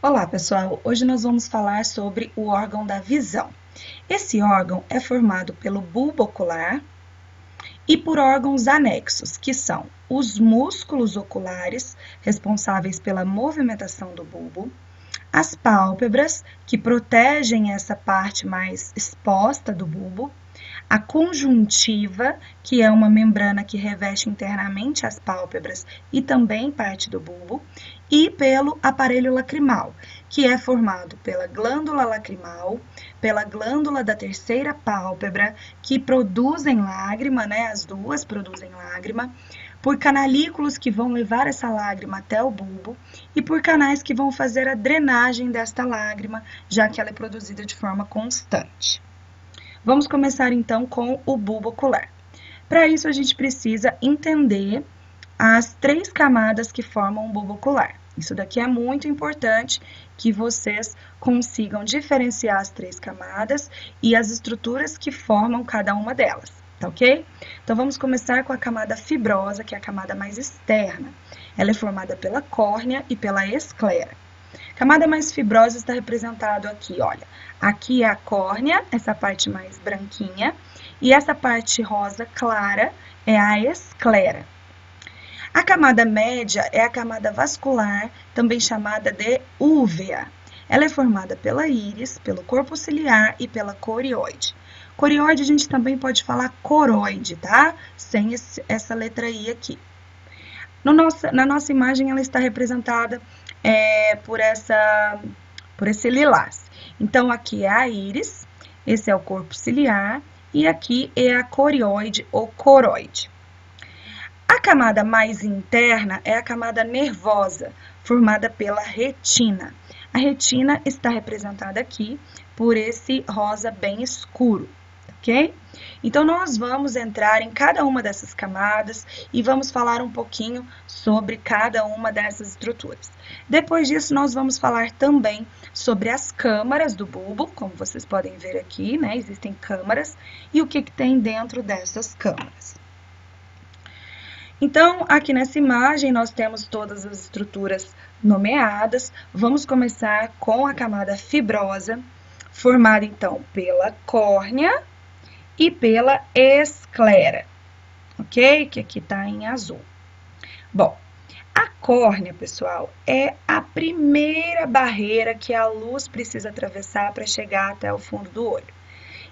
Olá, pessoal! Hoje nós vamos falar sobre o órgão da visão. Esse órgão é formado pelo bulbo ocular e por órgãos anexos, que são os músculos oculares, responsáveis pela movimentação do bulbo, as pálpebras, que protegem essa parte mais exposta do bulbo, a conjuntiva, que é uma membrana que reveste internamente as pálpebras e também parte do bulbo, e pelo aparelho lacrimal, que é formado pela glândula lacrimal, pela glândula da terceira pálpebra, que produzem lágrima, né? As duas produzem lágrima, por canalículos que vão levar essa lágrima até o bulbo e por canais que vão fazer a drenagem desta lágrima, já que ela é produzida de forma constante. Vamos começar então com o bulbo ocular. Para isso, a gente precisa entender as 3 camadas que formam o bulbo ocular. Isso daqui é muito importante que vocês consigam diferenciar as 3 camadas e as estruturas que formam cada uma delas, tá ok? Então, vamos começar com a camada fibrosa, que é a camada mais externa. Ela é formada pela córnea e pela esclera. A camada mais fibrosa está representada aqui, olha. Aqui é a córnea, essa parte mais branquinha, e essa parte rosa clara é a esclera. A camada média é a camada vascular, também chamada de úvea. Ela é formada pela íris, pelo corpo ciliar e pela corióide. Corióide a gente também pode falar coroide, tá? Sem essa letra I aqui. Na nossa imagem, ela está representada por esse lilás. Então, aqui é a íris, esse é o corpo ciliar, e aqui é a corióide ou coroide. A camada mais interna é a camada nervosa, formada pela retina. A retina está representada aqui por esse rosa bem escuro, ok? Então, nós vamos entrar em cada uma dessas camadas e vamos falar um pouquinho sobre cada uma dessas estruturas. Depois disso, nós vamos falar também sobre as câmaras do bulbo, como vocês podem ver aqui, né? Existem câmaras, e o que tem dentro dessas câmaras. Então, aqui nessa imagem, nós temos todas as estruturas nomeadas. Vamos começar com a camada fibrosa, formada, então, pela córnea e pela esclera, ok? Que aqui está em azul. Bom, a córnea, pessoal, é a primeira barreira que a luz precisa atravessar para chegar até o fundo do olho.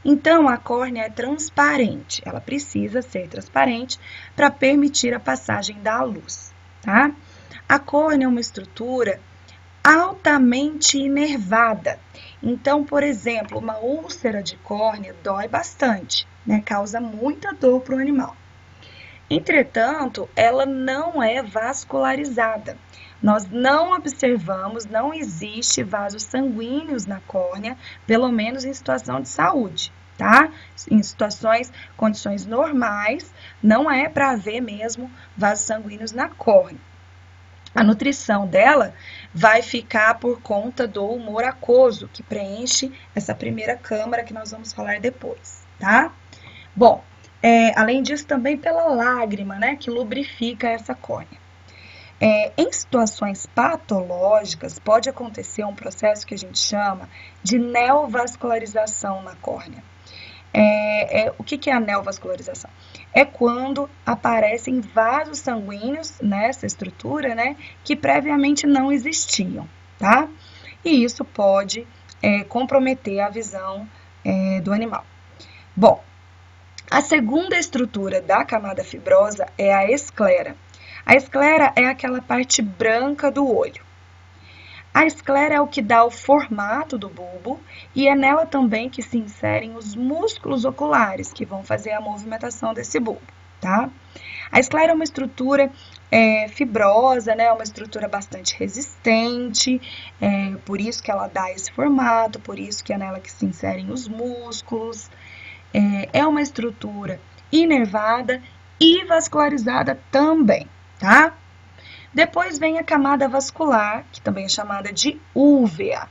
Então, a córnea é transparente, ela precisa ser transparente para permitir a passagem da luz, tá? A córnea é uma estrutura altamente inervada. Então, por exemplo, uma úlcera de córnea dói bastante, né? Causa muita dor para o animal. Entretanto, ela não é vascularizada. Nós não observamos, não existe vasos sanguíneos na córnea, pelo menos em situação de saúde, tá? Em condições normais, não é para haver mesmo vasos sanguíneos na córnea. A nutrição dela vai ficar por conta do humor aquoso, que preenche essa primeira câmara que nós vamos falar depois, tá? Bom, além disso, também pela lágrima, né, que lubrifica essa córnea. Em situações patológicas, pode acontecer um processo que a gente chama de neovascularização na córnea. O que é a neovascularização? É quando aparecem vasos sanguíneos nessa estrutura, né, que previamente não existiam, tá? E isso pode comprometer a visão do animal. Bom, a segunda estrutura da camada fibrosa é a esclera. A esclera é aquela parte branca do olho. A esclera é o que dá o formato do bulbo e é nela também que se inserem os músculos oculares, que vão fazer a movimentação desse bulbo, tá? A esclera é uma estrutura fibrosa, né? Uma estrutura bastante resistente, por isso que ela dá esse formato, por isso que é nela que se inserem os músculos. É uma estrutura inervada e vascularizada também, tá? Depois vem a camada vascular, que também é chamada de úvea.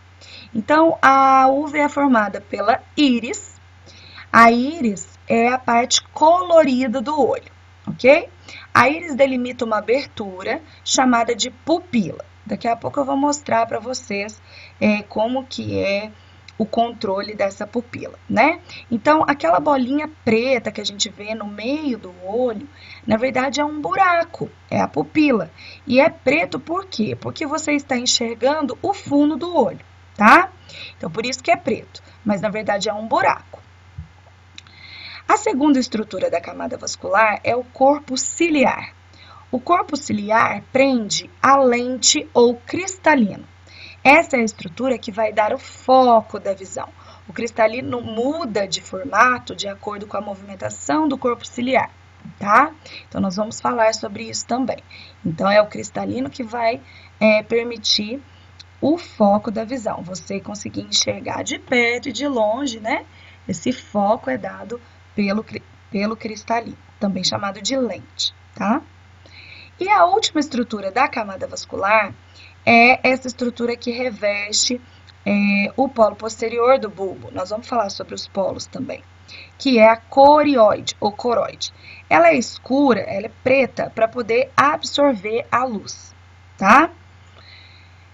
Então, a úvea é formada pela íris. A íris é a parte colorida do olho, ok? A íris delimita uma abertura chamada de pupila. Daqui a pouco eu vou mostrar para vocês como que é o controle dessa pupila, né? Então, aquela bolinha preta que a gente vê no meio do olho, na verdade é um buraco, é a pupila. E é preto por quê? Porque você está enxergando o fundo do olho, tá? Então, por isso que é preto, mas na verdade é um buraco. A segunda estrutura da camada vascular é o corpo ciliar. O corpo ciliar prende a lente ou cristalino. Essa é a estrutura que vai dar o foco da visão. O cristalino muda de formato de acordo com a movimentação do corpo ciliar, tá? Então, nós vamos falar sobre isso também. Então, é o cristalino que vai permitir o foco da visão. Você conseguir enxergar de perto e de longe, né? Esse foco é dado pelo cristalino, também chamado de lente, tá? E a última estrutura da camada vascular é essa estrutura que reveste o polo posterior do bulbo. Nós vamos falar sobre os polos também, que é a corióide ou coroide. Ela é escura, ela é preta para poder absorver a luz, tá?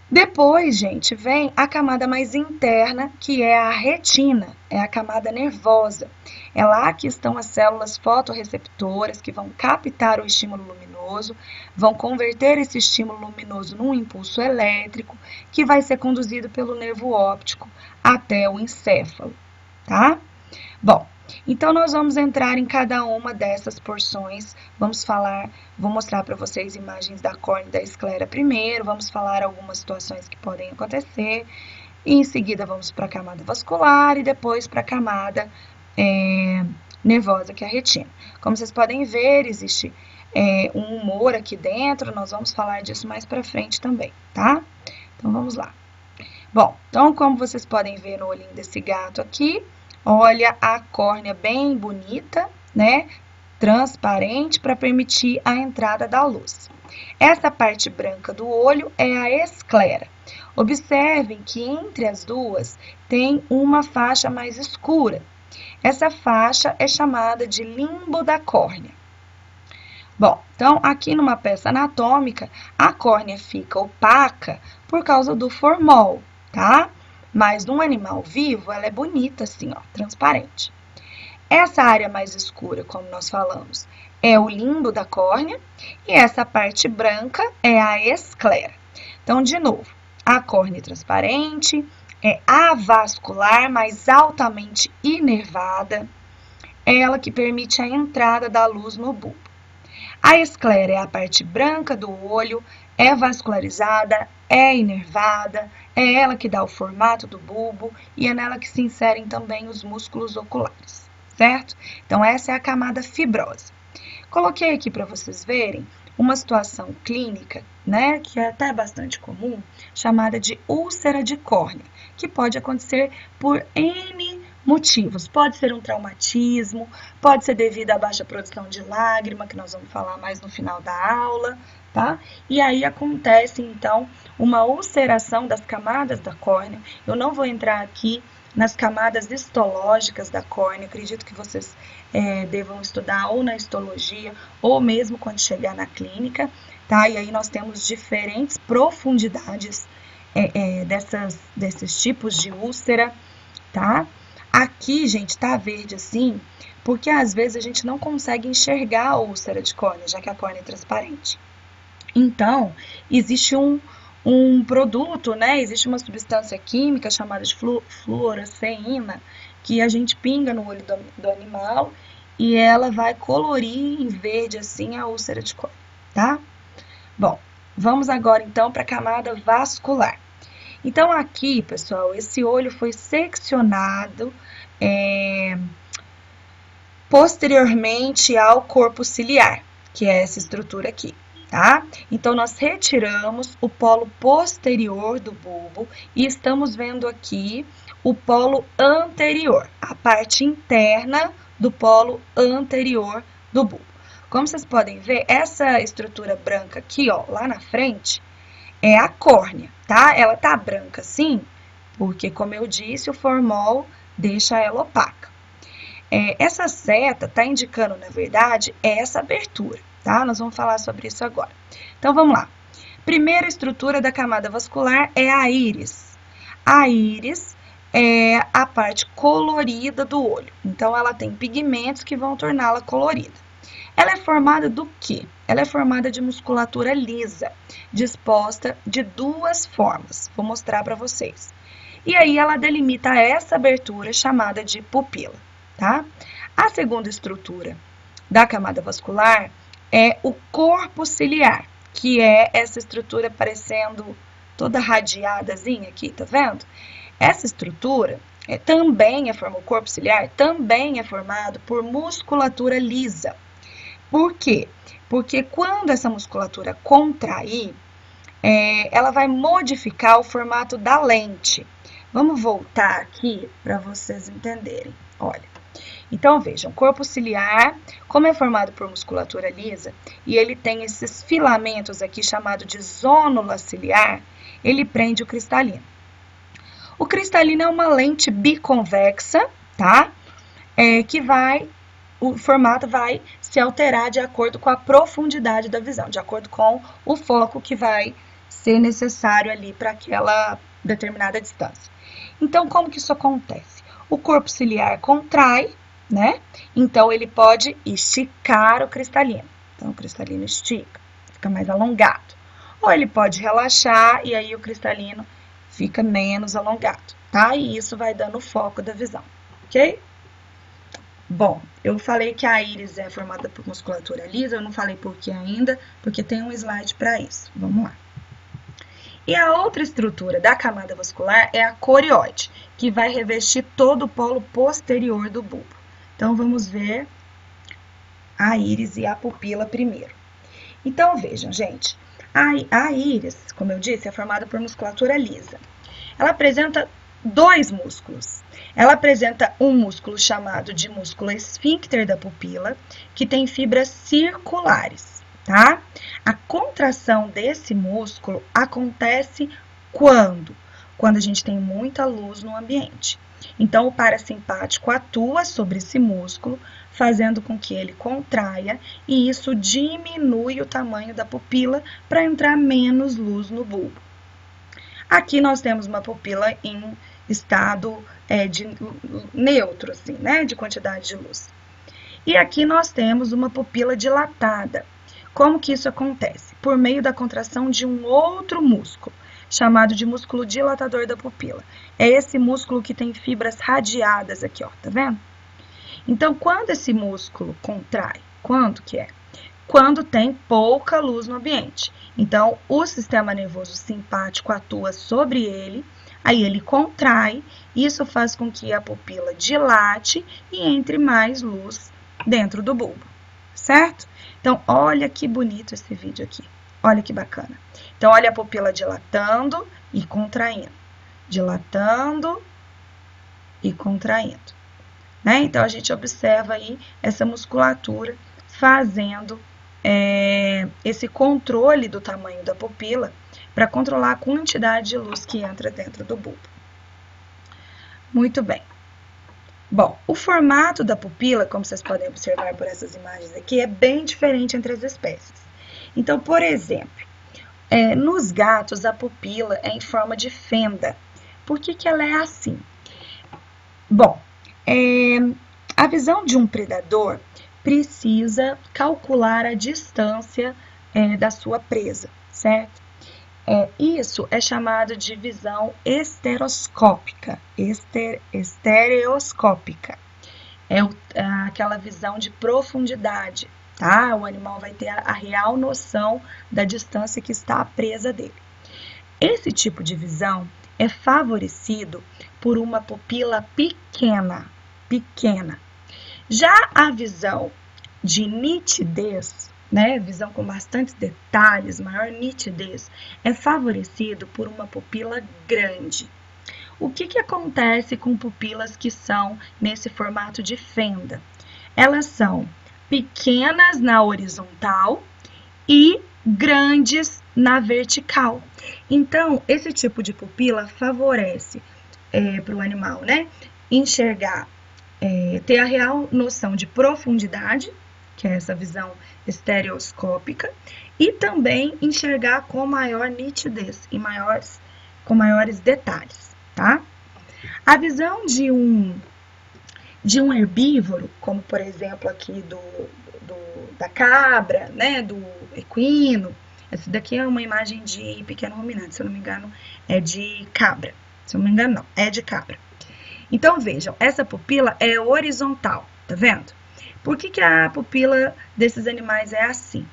Depois, gente, vem a camada mais interna, que é a retina, é a camada nervosa. É lá que estão as células fotorreceptoras que vão captar o estímulo luminoso, vão converter esse estímulo luminoso num impulso elétrico, que vai ser conduzido pelo nervo óptico até o encéfalo, tá? Bom, então nós vamos entrar em cada uma dessas porções, vou mostrar para vocês imagens da córnea e da esclera primeiro, vamos falar algumas situações que podem acontecer, e em seguida vamos para a camada vascular e depois para a camada nervosa, que é a retina. Como vocês podem ver, existe um humor aqui dentro, nós vamos falar disso mais para frente também, tá? Então vamos lá. Bom, então como vocês podem ver no olhinho desse gato aqui, olha a córnea bem bonita, né? Transparente para permitir a entrada da luz. Essa parte branca do olho é a esclera. Observem que entre as duas tem uma faixa mais escura. Essa faixa é chamada de limbo da córnea. Bom, então aqui numa peça anatômica, a córnea fica opaca por causa do formol, tá? Mas num animal vivo, ela é bonita assim, ó, transparente. Essa área mais escura, como nós falamos, é o limbo da córnea e essa parte branca é a esclera. Então, de novo, a córnea transparente é avascular, mas altamente inervada, é ela que permite a entrada da luz no bulbo. A esclera é a parte branca do olho, é vascularizada, é inervada, é ela que dá o formato do bulbo e é nela que se inserem também os músculos oculares, certo? Então, essa é a camada fibrosa. Coloquei aqui para vocês verem uma situação clínica, né, que é até bastante comum, chamada de úlcera de córnea, que pode acontecer por N motivos. Pode ser um traumatismo, pode ser devido à baixa produção de lágrima, que nós vamos falar mais no final da aula, tá? E aí acontece, então, uma ulceração das camadas da córnea. Eu não vou entrar aqui nas camadas histológicas da córnea, acredito que vocês devam estudar ou na histologia, ou mesmo quando chegar na clínica, tá? E aí nós temos diferentes profundidades desses tipos de úlcera, tá? Aqui, gente, tá verde assim, porque às vezes a gente não consegue enxergar a úlcera de córnea, já que a córnea é transparente. Então, existe um produto, né? Existe uma substância química chamada de fluoresceína, que a gente pinga no olho do animal e ela vai colorir em verde assim a úlcera de córnea, tá? Bom, vamos agora então para a camada vascular. Então aqui, pessoal, esse olho foi seccionado posteriormente ao corpo ciliar, que é essa estrutura aqui, tá? Então nós retiramos o polo posterior do bulbo e estamos vendo aqui o polo anterior, a parte interna do polo anterior do bulbo. Como vocês podem ver, essa estrutura branca aqui, ó, lá na frente, é a córnea, tá? Ela tá branca assim, porque, como eu disse, o formol deixa ela opaca. Essa seta tá indicando, na verdade, essa abertura, tá? Nós vamos falar sobre isso agora. Então, vamos lá. Primeira estrutura da camada vascular é a íris. A íris é a parte colorida do olho. Então, ela tem pigmentos que vão torná-la colorida. Ela é formada do quê? Ela é formada de musculatura lisa, disposta de duas formas. Vou mostrar para vocês. E aí, ela delimita essa abertura chamada de pupila, tá? A segunda estrutura da camada vascular é o corpo ciliar, que é essa estrutura parecendo toda radiadazinha aqui, tá vendo? Essa estrutura o corpo ciliar também é formado por musculatura lisa. Por quê? Porque quando essa musculatura contrair, ela vai modificar o formato da lente. Vamos voltar aqui para vocês entenderem. Olha, então vejam, corpo ciliar, como é formado por musculatura lisa, e ele tem esses filamentos aqui chamado de zônula ciliar, ele prende o cristalino. O cristalino é uma lente biconvexa, tá? O formato vai se alterar de acordo com a profundidade da visão, de acordo com o foco que vai ser necessário ali para aquela determinada distância. Então, como que isso acontece? O corpo ciliar contrai, né? Então, ele pode esticar o cristalino. Então, o cristalino estica, fica mais alongado. Ou ele pode relaxar e aí o cristalino fica menos alongado, tá? E isso vai dando o foco da visão, ok? Bom, eu falei que a íris é formada por musculatura lisa, eu não falei por que ainda, porque tem um slide para isso. Vamos lá. E a outra estrutura da camada vascular é a corióide, que vai revestir todo o polo posterior do bulbo. Então, vamos ver a íris e a pupila primeiro. Então, vejam, gente, a íris, como eu disse, é formada por musculatura lisa. Ela apresenta dois músculos. Ela apresenta um músculo chamado de músculo esfíncter da pupila, que tem fibras circulares, tá? A contração desse músculo acontece quando? Quando a gente tem muita luz no ambiente. Então, o parasimpático atua sobre esse músculo, fazendo com que ele contraia, e isso diminui o tamanho da pupila para entrar menos luz no bulbo. Aqui nós temos uma pupila em estado de neutro, assim, né, de quantidade de luz. E aqui nós temos uma pupila dilatada. Como que isso acontece? Por meio da contração de um outro músculo, chamado de músculo dilatador da pupila. É esse músculo que tem fibras radiadas aqui, ó, tá vendo? Então, quando esse músculo contrai, quando que é? Quando tem pouca luz no ambiente. Então, o sistema nervoso simpático atua sobre ele, aí ele contrai, isso faz com que a pupila dilate e entre mais luz dentro do bulbo, certo? Então, olha que bonito esse vídeo aqui, olha que bacana. Então, olha a pupila dilatando e contraindo, dilatando e contraindo, né? Então, a gente observa aí essa musculatura fazendo esse controle do tamanho da pupila para controlar a quantidade de luz que entra dentro do bulbo. Muito bem. Bom, o formato da pupila, como vocês podem observar por essas imagens aqui, é bem diferente entre as espécies. Então, por exemplo, nos gatos a pupila é em forma de fenda. Por que que ela é assim? Bom, a visão de um predador precisa calcular a distância da sua presa, certo? Isso é chamado de visão estereoscópica. Estereoscópica. É aquela visão de profundidade, tá? O animal vai ter a real noção da distância que está a presa dele. Esse tipo de visão é favorecido por uma pupila pequena. Já a visão de nitidez, né, visão com bastantes detalhes, maior nitidez, é favorecido por uma pupila grande. O que acontece com pupilas que são nesse formato de fenda? Elas são pequenas na horizontal e grandes na vertical. Então, esse tipo de pupila favorece para o animal, né, enxergar, ter a real noção de profundidade, que é essa visão estereoscópica, e também enxergar com maior nitidez e com maiores detalhes, tá? A visão de um herbívoro, como por exemplo aqui da cabra, né, do equino, essa daqui é uma imagem de pequeno ruminante, se eu não me engano, é de cabra. Se eu não me engano, não, é de cabra. Então, vejam, essa pupila é horizontal, tá vendo? Por que a pupila desses animais é assim?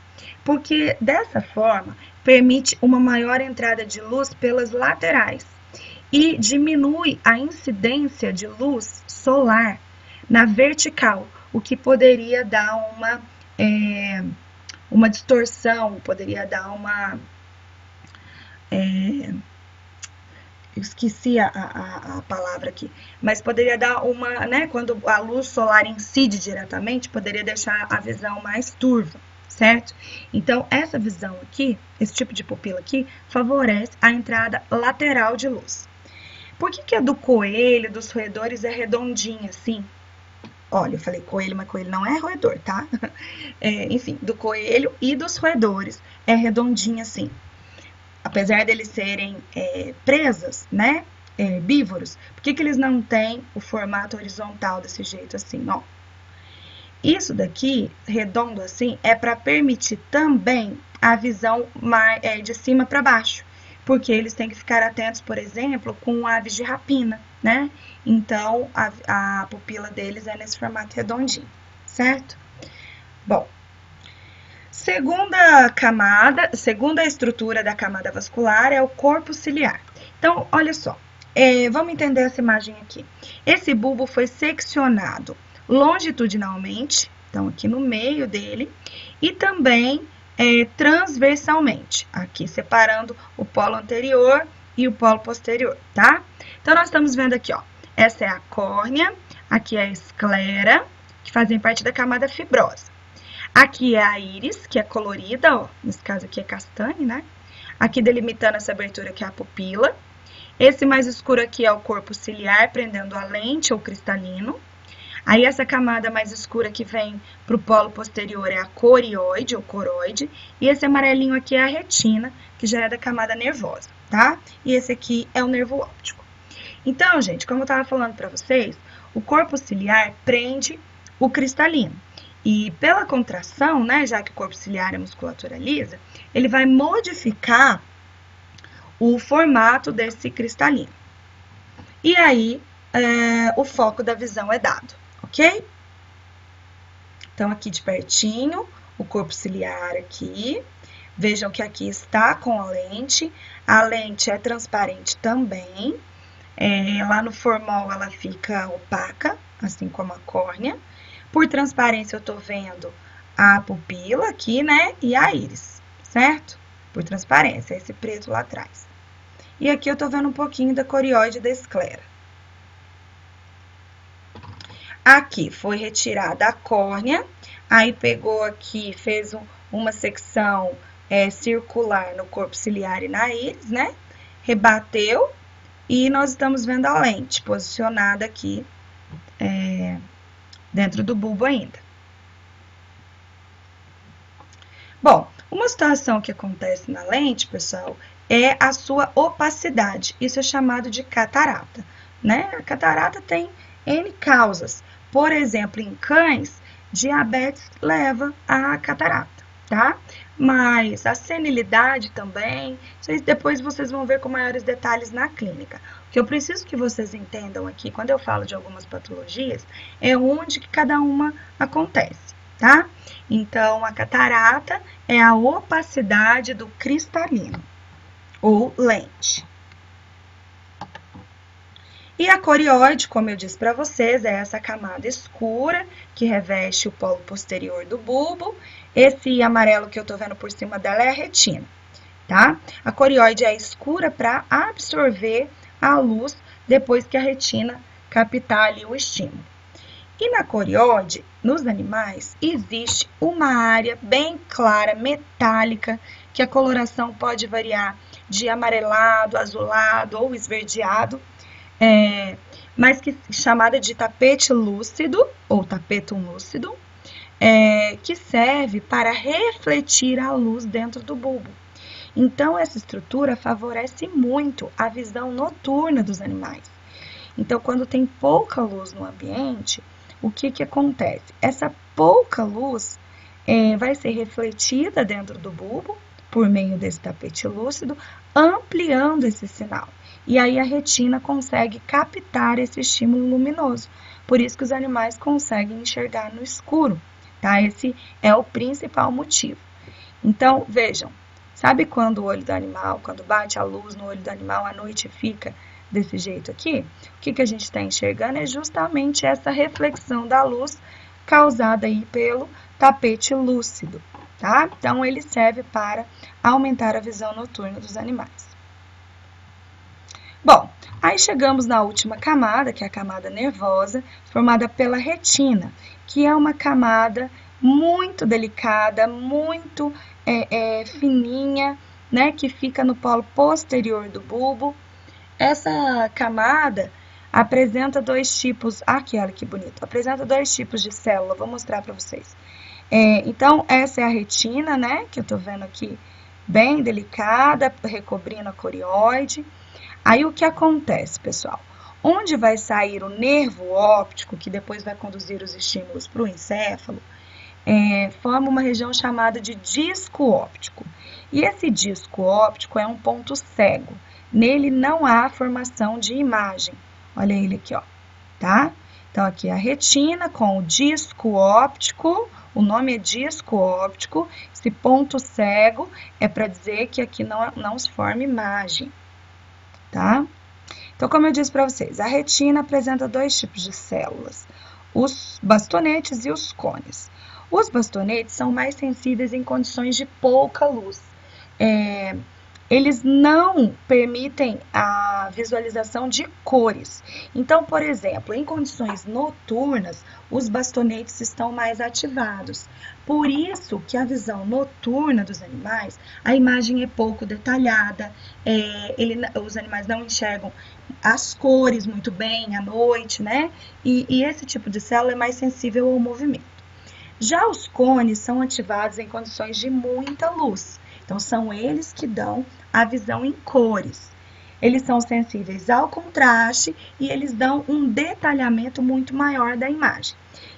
Porque dessa forma permite uma maior entrada de luz pelas laterais e diminui a incidência de luz solar na vertical, o que poderia dar uma distorção, poderia dar uma... eu esqueci a palavra aqui, mas poderia dar uma, né, quando a luz solar incide diretamente, poderia deixar a visão mais turva, certo? Então, essa visão aqui, esse tipo de pupila aqui, favorece a entrada lateral de luz. Por que a do coelho, dos roedores, é redondinha assim? Olha, eu falei coelho, mas coelho não é roedor, tá? Enfim, do coelho e dos roedores é redondinha assim. Apesar deles serem presas, né? Herbívoros, por que eles não têm o formato horizontal desse jeito assim, ó? Isso daqui, redondo assim, é para permitir também a visão de cima para baixo, porque eles têm que ficar atentos, por exemplo, com aves de rapina, né? Então, a pupila deles é nesse formato redondinho, certo? Bom, segunda estrutura da camada vascular é o corpo ciliar. Então, olha só, vamos entender essa imagem aqui. Esse bulbo foi seccionado longitudinalmente, então aqui no meio dele, e também transversalmente, aqui separando o polo anterior e o polo posterior, tá? Então, nós estamos vendo aqui, ó, essa é a córnea, aqui é a esclera, que fazem parte da camada fibrosa. Aqui é a íris, que é colorida, ó, nesse caso aqui é castanho, né? Aqui delimitando essa abertura que é a pupila. Esse mais escuro aqui é o corpo ciliar, prendendo a lente ou cristalino. Aí essa camada mais escura que vem para o polo posterior é a corióide ou coroide. E esse amarelinho aqui é a retina, que já é da camada nervosa, tá? E esse aqui é o nervo óptico. Então, gente, como eu estava falando para vocês, o corpo ciliar prende o cristalino. E pela contração, né, já que o corpo ciliar é musculatura lisa, ele vai modificar o formato desse cristalino. E aí, o foco da visão é dado, ok? Então, aqui de pertinho, o corpo ciliar aqui. Vejam que aqui está com a lente é transparente também. Lá no formol ela fica opaca, assim como a córnea. Por transparência, eu tô vendo a pupila aqui, né? E a íris, certo? Por transparência, esse preto lá atrás. E aqui eu tô vendo um pouquinho da corióide da esclera. Aqui foi retirada a córnea, aí pegou aqui, fez uma secção circular no corpo ciliar e na íris, né? Rebateu e nós estamos vendo a lente posicionada aqui dentro do bulbo ainda. Bom, uma situação que acontece na lente, pessoal, é a sua opacidade. Isso é chamado de catarata, né? A catarata tem N causas. Por exemplo, em cães, diabetes leva a catarata, tá? Mas a senilidade também, depois vocês vão ver com maiores detalhes na clínica. O que eu preciso que vocês entendam aqui, quando eu falo de algumas patologias, é onde que cada uma acontece, tá? Então, a catarata é a opacidade do cristalino, ou lente. E a corióide, como eu disse para vocês, é essa camada escura que reveste o polo posterior do bulbo. Esse amarelo que eu tô vendo por cima dela é a retina, tá? A corióide é escura para absorver a luz depois que a retina captar ali o estímulo. E na corióide, nos animais, existe uma área bem clara, metálica, que a coloração pode variar de amarelado, azulado ou esverdeado, mas que chamada de tapete lúcido ou tapetum lúcido, que serve para refletir a luz dentro do bulbo. Então, essa estrutura favorece muito a visão noturna dos animais. Então, quando tem pouca luz no ambiente, o que acontece? Essa pouca luz vai ser refletida dentro do bulbo por meio desse tapete lúcido, ampliando esse sinal. E aí a retina consegue captar esse estímulo luminoso. Por isso que os animais conseguem enxergar no escuro, tá? Esse é o principal motivo. Então, vejam, sabe quando o olho do animal, quando bate a luz no olho do animal, à noite fica desse jeito aqui? O que a gente está enxergando é justamente essa reflexão da luz causada aí pelo tapete lúcido, tá? Então, ele serve para aumentar a visão noturna dos animais. Bom, aí chegamos na última camada, que é a camada nervosa, formada pela retina, que é uma camada muito delicada, muito fininha, né, que fica no polo posterior do bulbo. Essa camada apresenta dois tipos, aqui, olha que bonito, apresenta dois tipos de célula, vou mostrar para vocês. Então, essa é a retina, né, que eu tô vendo aqui, bem delicada, recobrindo a corióide. Aí, o que acontece, pessoal? Onde vai sair o nervo óptico, que depois vai conduzir os estímulos para o encéfalo, forma uma região chamada de disco óptico. E esse disco óptico é um ponto cego. Nele não há formação de imagem. Olha ele aqui, ó, tá? Então, aqui é a retina com o disco óptico. O nome é disco óptico. Esse ponto cego é para dizer que aqui não se forma imagem, tá? Então, como eu disse para vocês, a retina apresenta dois tipos de células, os bastonetes e os cones. Os bastonetes são mais sensíveis em condições de pouca luz. Eles não permitem a visualização de cores. Então, por exemplo, em condições noturnas, os bastonetes estão mais ativados. Por isso que a visão noturna dos animais, a imagem é pouco detalhada, os animais não enxergam as cores muito bem à noite, né? E esse tipo de célula é mais sensível ao movimento. Já os cones são ativados em condições de muita luz. Então, são eles que dão a visão em cores. Eles são sensíveis ao contraste e eles dão um detalhamento muito maior da imagem.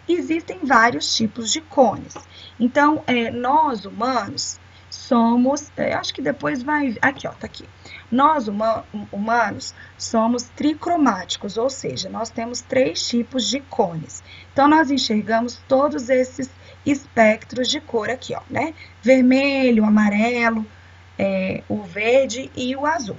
Existem vários tipos de cones. Então, nós humanos somos, acho que depois vai, aqui ó, tá aqui. Nós humanos somos tricromáticos, ou seja, nós temos 3 tipos de cones. Então, nós enxergamos todos esses espectros de cor aqui, ó, né? Vermelho, amarelo, o verde e o azul.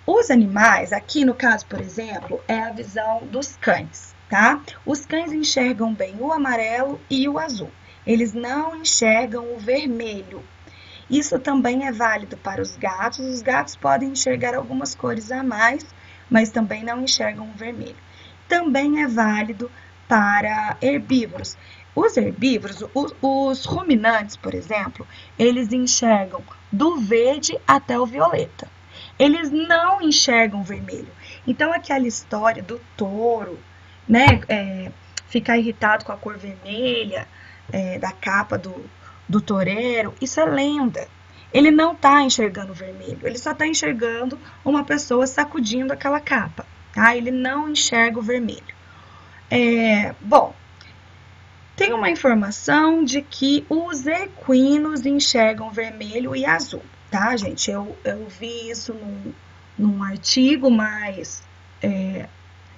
Os animais, aqui no caso, por exemplo, é a visão dos cães, tá? Os cães enxergam bem o amarelo e o azul. Eles não enxergam o vermelho. Isso também é válido para os gatos. Os gatos podem enxergar algumas cores a mais, mas também não enxergam o vermelho. Também é válido para herbívoros. Os herbívoros, os ruminantes, por exemplo, eles enxergam do verde até o violeta. Eles não enxergam vermelho. Então, aquela história do touro, né, ficar irritado com a cor vermelha, da capa do toureiro, isso é lenda. Ele não está enxergando vermelho, ele só está enxergando uma pessoa sacudindo aquela capa, tá? Ele não enxerga o vermelho. Bom, tem uma informação de que os equinos enxergam vermelho e azul, tá, gente? Eu vi isso num artigo, mas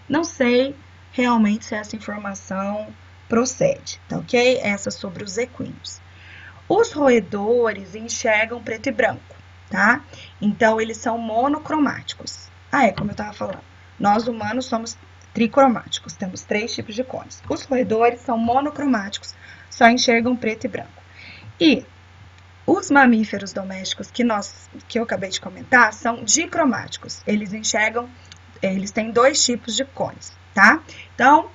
não sei realmente se essa informação procede, tá ok? Essa sobre os equinos. Os roedores enxergam preto e branco, tá? Então, eles são monocromáticos. Como eu estava falando, nós humanos somos tricromáticos, temos 3 tipos de cones. Os roedores são monocromáticos, só enxergam preto e branco. E os mamíferos domésticos que eu acabei de comentar são dicromáticos. Eles têm 2 tipos de cones, tá? Então,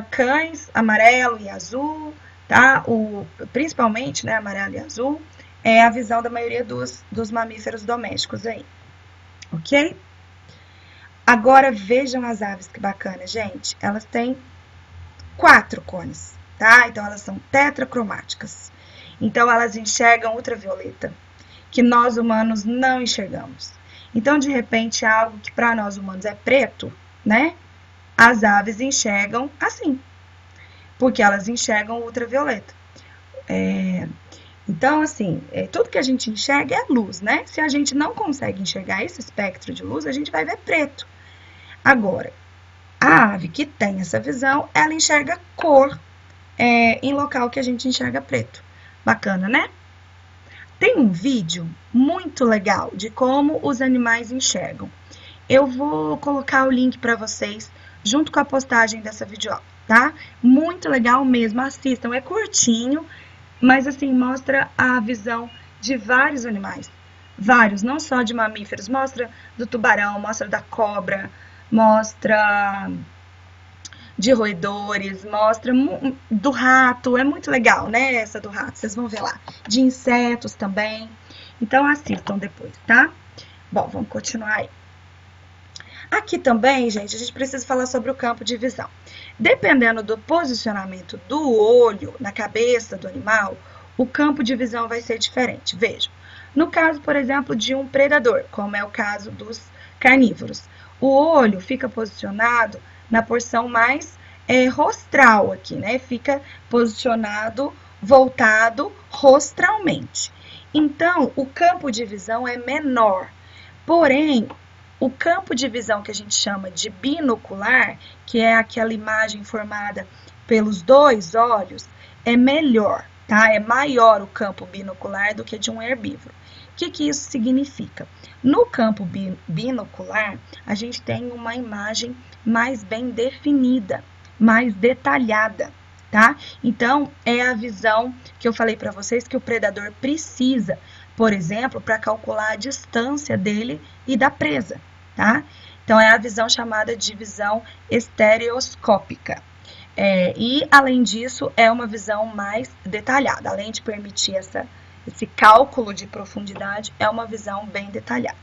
cães, amarelo e azul, tá? Principalmente, né, amarelo e azul, é a visão da maioria dos mamíferos domésticos aí, ok? Agora, vejam as aves, que bacana, gente. Elas têm 4 cones. tá? Então, elas são tetracromáticas. Então, elas enxergam ultravioleta, que nós humanos não enxergamos. Então, de repente, algo que para nós humanos é preto, né? As aves enxergam assim, porque elas enxergam ultravioleta. Então, assim, tudo que a gente enxerga é luz, né? Se a gente não consegue enxergar esse espectro de luz, a gente vai ver preto. Agora, a ave que tem essa visão, ela enxerga cor em local que a gente enxerga preto. Bacana, né? Tem um vídeo muito legal de como os animais enxergam. Eu vou colocar o link para vocês junto com a postagem dessa videoaula, tá? Muito legal mesmo, assistam. É curtinho, mas assim, mostra a visão de vários animais. Vários, não só de mamíferos. Mostra do tubarão, mostra da cobra, mostra de roedores, mostra do rato. É muito legal, né? Essa do rato, vocês vão ver lá. De insetos também. Então, assistam depois, tá? Bom, vamos continuar aí. Aqui também, gente, a gente precisa falar sobre o campo de visão. Dependendo do posicionamento do olho na cabeça do animal, o campo de visão vai ser diferente. Vejam, no caso, por exemplo, de um predador, como é o caso dos carnívoros, o olho fica posicionado na porção mais rostral aqui, né? Fica posicionado, voltado rostralmente. Então, o campo de visão é menor, porém, o campo de visão que a gente chama de binocular, que é aquela imagem formada pelos dois olhos, é melhor, tá? É maior o campo binocular do que de um herbívoro. O que isso significa? No campo binocular, a gente tem uma imagem mais bem definida, mais detalhada, tá? Então, é a visão que eu falei para vocês que o predador precisa, por exemplo, para calcular a distância dele e da presa. Tá? Então, é a visão chamada de visão estereoscópica. E, além disso, é uma visão mais detalhada. Além de permitir esse cálculo de profundidade, é uma visão bem detalhada.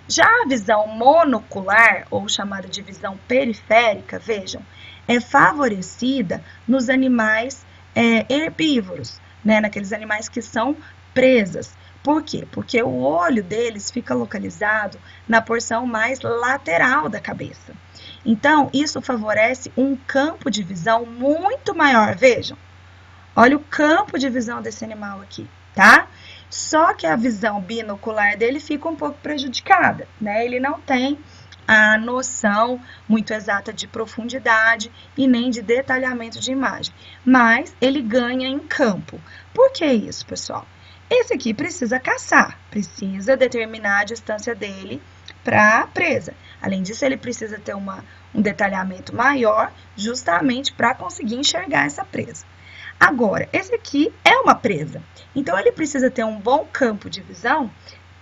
Já a visão monocular, ou chamada de visão periférica, vejam, é favorecida nos animais herbívoros, né? Naqueles animais que são presas. Por quê? Porque o olho deles fica localizado na porção mais lateral da cabeça. Então, isso favorece um campo de visão muito maior. Vejam, olha o campo de visão desse animal aqui, tá? Só que a visão binocular dele fica um pouco prejudicada, né? Ele não tem a noção muito exata de profundidade e nem de detalhamento de imagem, mas ele ganha em campo. Por que isso, pessoal? Esse aqui precisa caçar, precisa determinar a distância dele para a presa. Além disso, ele precisa ter um detalhamento maior, justamente para conseguir enxergar essa presa. Agora, esse aqui é uma presa, então ele precisa ter um bom campo de visão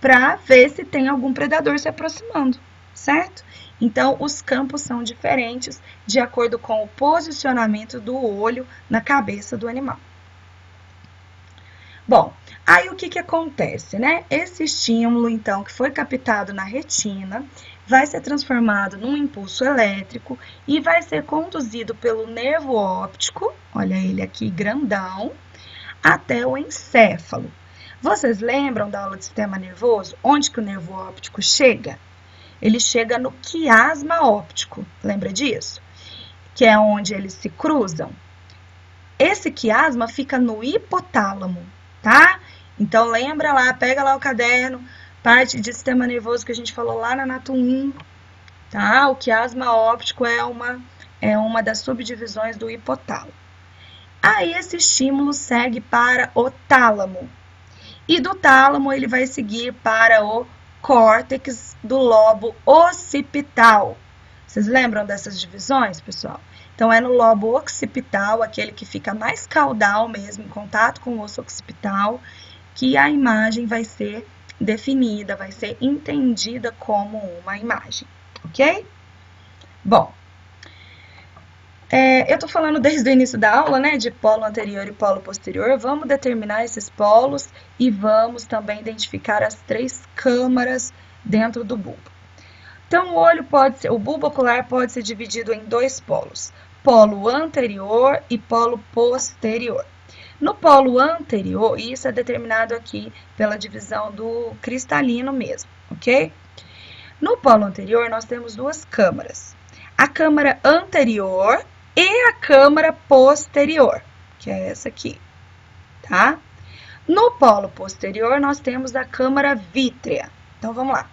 para ver se tem algum predador se aproximando, certo? Então, os campos são diferentes de acordo com o posicionamento do olho na cabeça do animal. Bom, aí o que acontece, né? Esse estímulo, então, que foi captado na retina, vai ser transformado num impulso elétrico e vai ser conduzido pelo nervo óptico, olha ele aqui grandão, até o encéfalo. Vocês lembram da aula de sistema nervoso? Onde que o nervo óptico chega? Ele chega no quiasma óptico, lembra disso? Que é onde eles se cruzam. Esse quiasma fica no hipotálamo. Tá? Então, lembra lá, pega lá o caderno, parte de sistema nervoso que a gente falou lá na Nato 1, tá? O quiasma óptico é uma das subdivisões do hipotálamo. Aí, esse estímulo segue para o tálamo. E do tálamo, ele vai seguir para o córtex do lobo occipital. Vocês lembram dessas divisões, pessoal? Então, é no lobo occipital, aquele que fica mais caudal mesmo, em contato com o osso occipital, que a imagem vai ser definida, vai ser entendida como uma imagem, ok? Bom, eu tô falando desde o início da aula, né, de polo anterior e polo posterior. Vamos determinar esses polos e vamos também identificar as 3 câmaras dentro do bulbo. Então, o bulbo ocular pode ser dividido em 2 polos. polo anterior e polo posterior. No polo anterior, isso é determinado aqui pela divisão do cristalino mesmo, ok? No polo anterior, nós temos duas câmaras. A câmara anterior e a câmara posterior, que é essa aqui, tá? No polo posterior, nós temos a câmara vítrea. Então, vamos lá.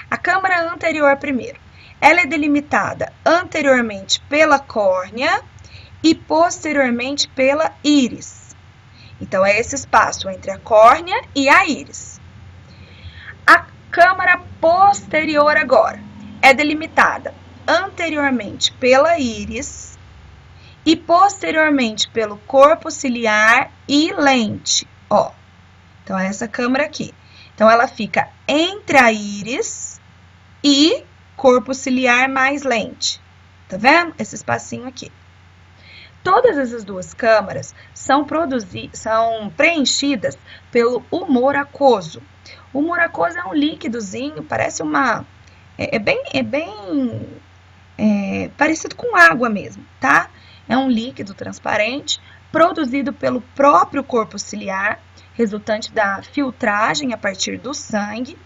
A câmara anterior primeiro. Ela é delimitada anteriormente pela córnea e posteriormente pela íris. Então, é esse espaço entre a córnea e a íris. A câmara posterior agora é delimitada anteriormente pela íris e posteriormente pelo corpo ciliar e lente, ó. Então, é essa câmara aqui. Então, ela fica entre a íris e corpo ciliar mais lente. Tá vendo? Esse espacinho aqui. Todas essas duas câmaras são preenchidas pelo humor aquoso. O humor aquoso é um líquidozinho, parece uma... É bem parecido com água mesmo, tá? É um líquido transparente, produzido pelo próprio corpo ciliar, resultante da filtragem a partir do sangue.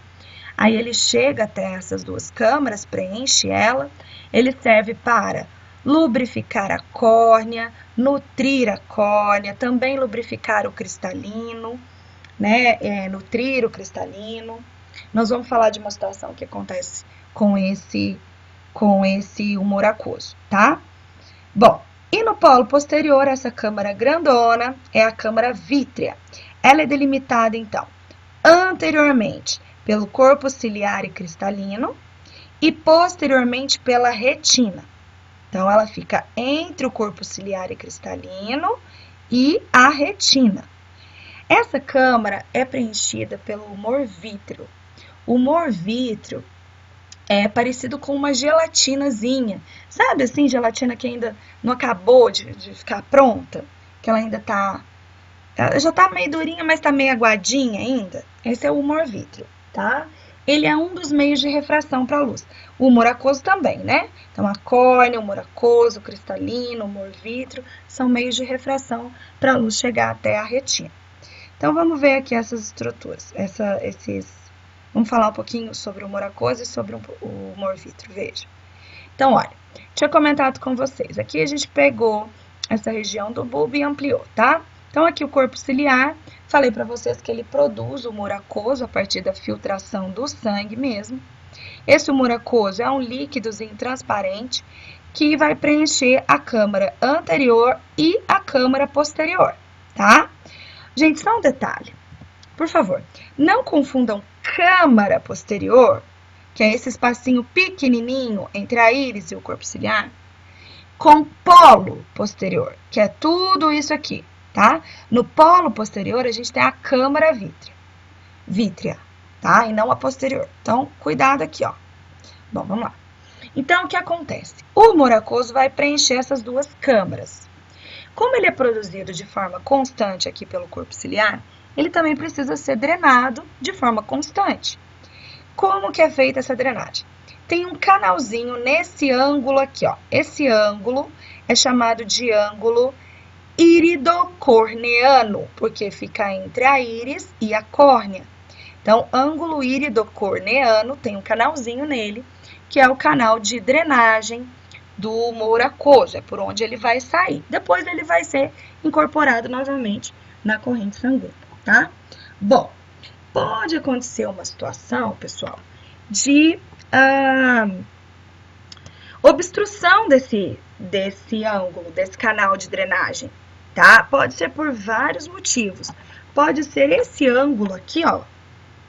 Aí ele chega até essas duas câmaras, preenche ela. Ele serve para lubrificar a córnea, nutrir a córnea, também lubrificar o cristalino, né? Nutrir o cristalino. Nós vamos falar de uma situação que acontece com esse humor aquoso, tá? Bom, e no polo posterior, essa câmara grandona é a câmara vítrea. Ela é delimitada, então, anteriormente pelo corpo ciliar e cristalino e posteriormente pela retina. Então, ela fica entre o corpo ciliar e cristalino e a retina. Essa câmara é preenchida pelo humor vítreo. O humor vítreo é parecido com uma gelatinazinha. Sabe assim, gelatina que ainda não acabou de ficar pronta? Que ela ainda tá... Ela já tá meio durinha, mas tá meio aguadinha ainda. Esse é o humor vítreo, tá? Ele é um dos meios de refração para a luz. O humor aquoso também, né? Então, a córnea, o humor aquoso, o cristalino, o humor vítreo são meios de refração para a luz chegar até a retina. Então, vamos ver aqui essas estruturas, Vamos falar um pouquinho sobre o humor aquoso e sobre o humor vítreo, veja. Então, olha, tinha comentado com vocês, aqui a gente pegou essa região do bulbo e ampliou, tá? Então, aqui o corpo ciliar, falei para vocês que ele produz o humor aquoso a partir da filtração do sangue mesmo. Esse humor aquoso é um líquidozinho transparente que vai preencher a câmara anterior e a câmara posterior, tá? Gente, só um detalhe, por favor, não confundam câmara posterior, que é esse espacinho pequenininho entre a íris e o corpo ciliar, com polo posterior, que é tudo isso aqui, tá? No polo posterior, a gente tem a câmara vítrea, tá? E não a posterior. Então, cuidado aqui, ó. Bom, vamos lá. Então, o que acontece? O humor aquoso vai preencher essas duas câmaras. Como ele é produzido de forma constante aqui pelo corpo ciliar, ele também precisa ser drenado de forma constante. Como que é feita essa drenagem? Tem um canalzinho nesse ângulo aqui, ó. Esse ângulo é chamado de ângulo iridocorneano, porque fica entre a íris e a córnea. Então, ângulo iridocorneano tem um canalzinho nele, que é o canal de drenagem do humor aquoso, é por onde ele vai sair. Depois ele vai ser incorporado novamente na corrente sanguínea, tá? Bom, pode acontecer uma situação, pessoal, de obstrução desse ângulo, desse canal de drenagem, tá? Pode ser por vários motivos. Pode ser esse ângulo aqui, ó,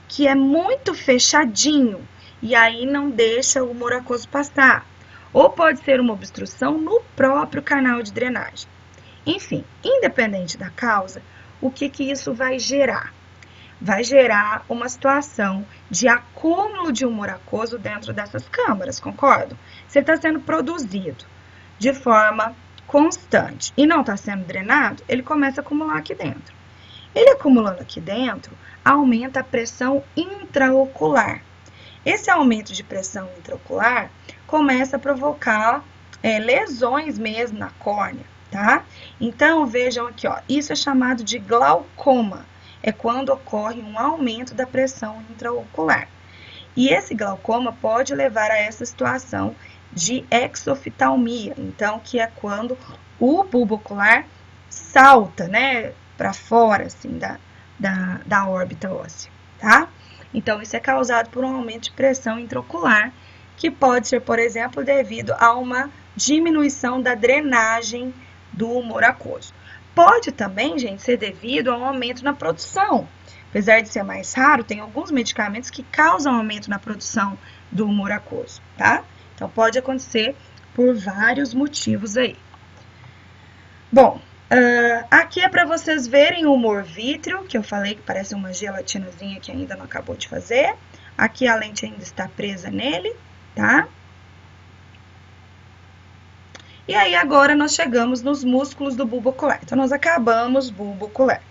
que é muito fechadinho e aí não deixa o humor aquoso passar. Ou pode ser uma obstrução no próprio canal de drenagem. Enfim, independente da causa, o que isso vai gerar? Vai gerar uma situação de acúmulo de humor aquoso dentro dessas câmaras, concordo? Se está sendo produzido de forma constante e não está sendo drenado, ele começa a acumular aqui dentro. Ele acumulando aqui dentro, aumenta a pressão intraocular. Esse aumento de pressão intraocular começa a provocar lesões mesmo na córnea, tá? Então, vejam aqui, ó, isso é chamado de glaucoma. É quando ocorre um aumento da pressão intraocular. E esse glaucoma pode levar a essa situação de exoftalmia, então, que é quando o bulbo ocular salta, né, para fora, assim, da órbita óssea, tá? Então, isso é causado por um aumento de pressão intraocular, que pode ser, por exemplo, devido a uma diminuição da drenagem do humor aquoso. Pode também, gente, ser devido a um aumento na produção. Apesar de ser mais raro, tem alguns medicamentos que causam aumento na produção do humor aquoso, tá? Então, pode acontecer por vários motivos aí. Bom, aqui é para vocês verem o humor vítreo, que eu falei que parece uma gelatinazinha que ainda não acabou de fazer. Aqui a lente ainda está presa nele, tá? E aí, agora, nós chegamos nos músculos do bulbo ocular. Então, nós acabamos o bulbo ocular.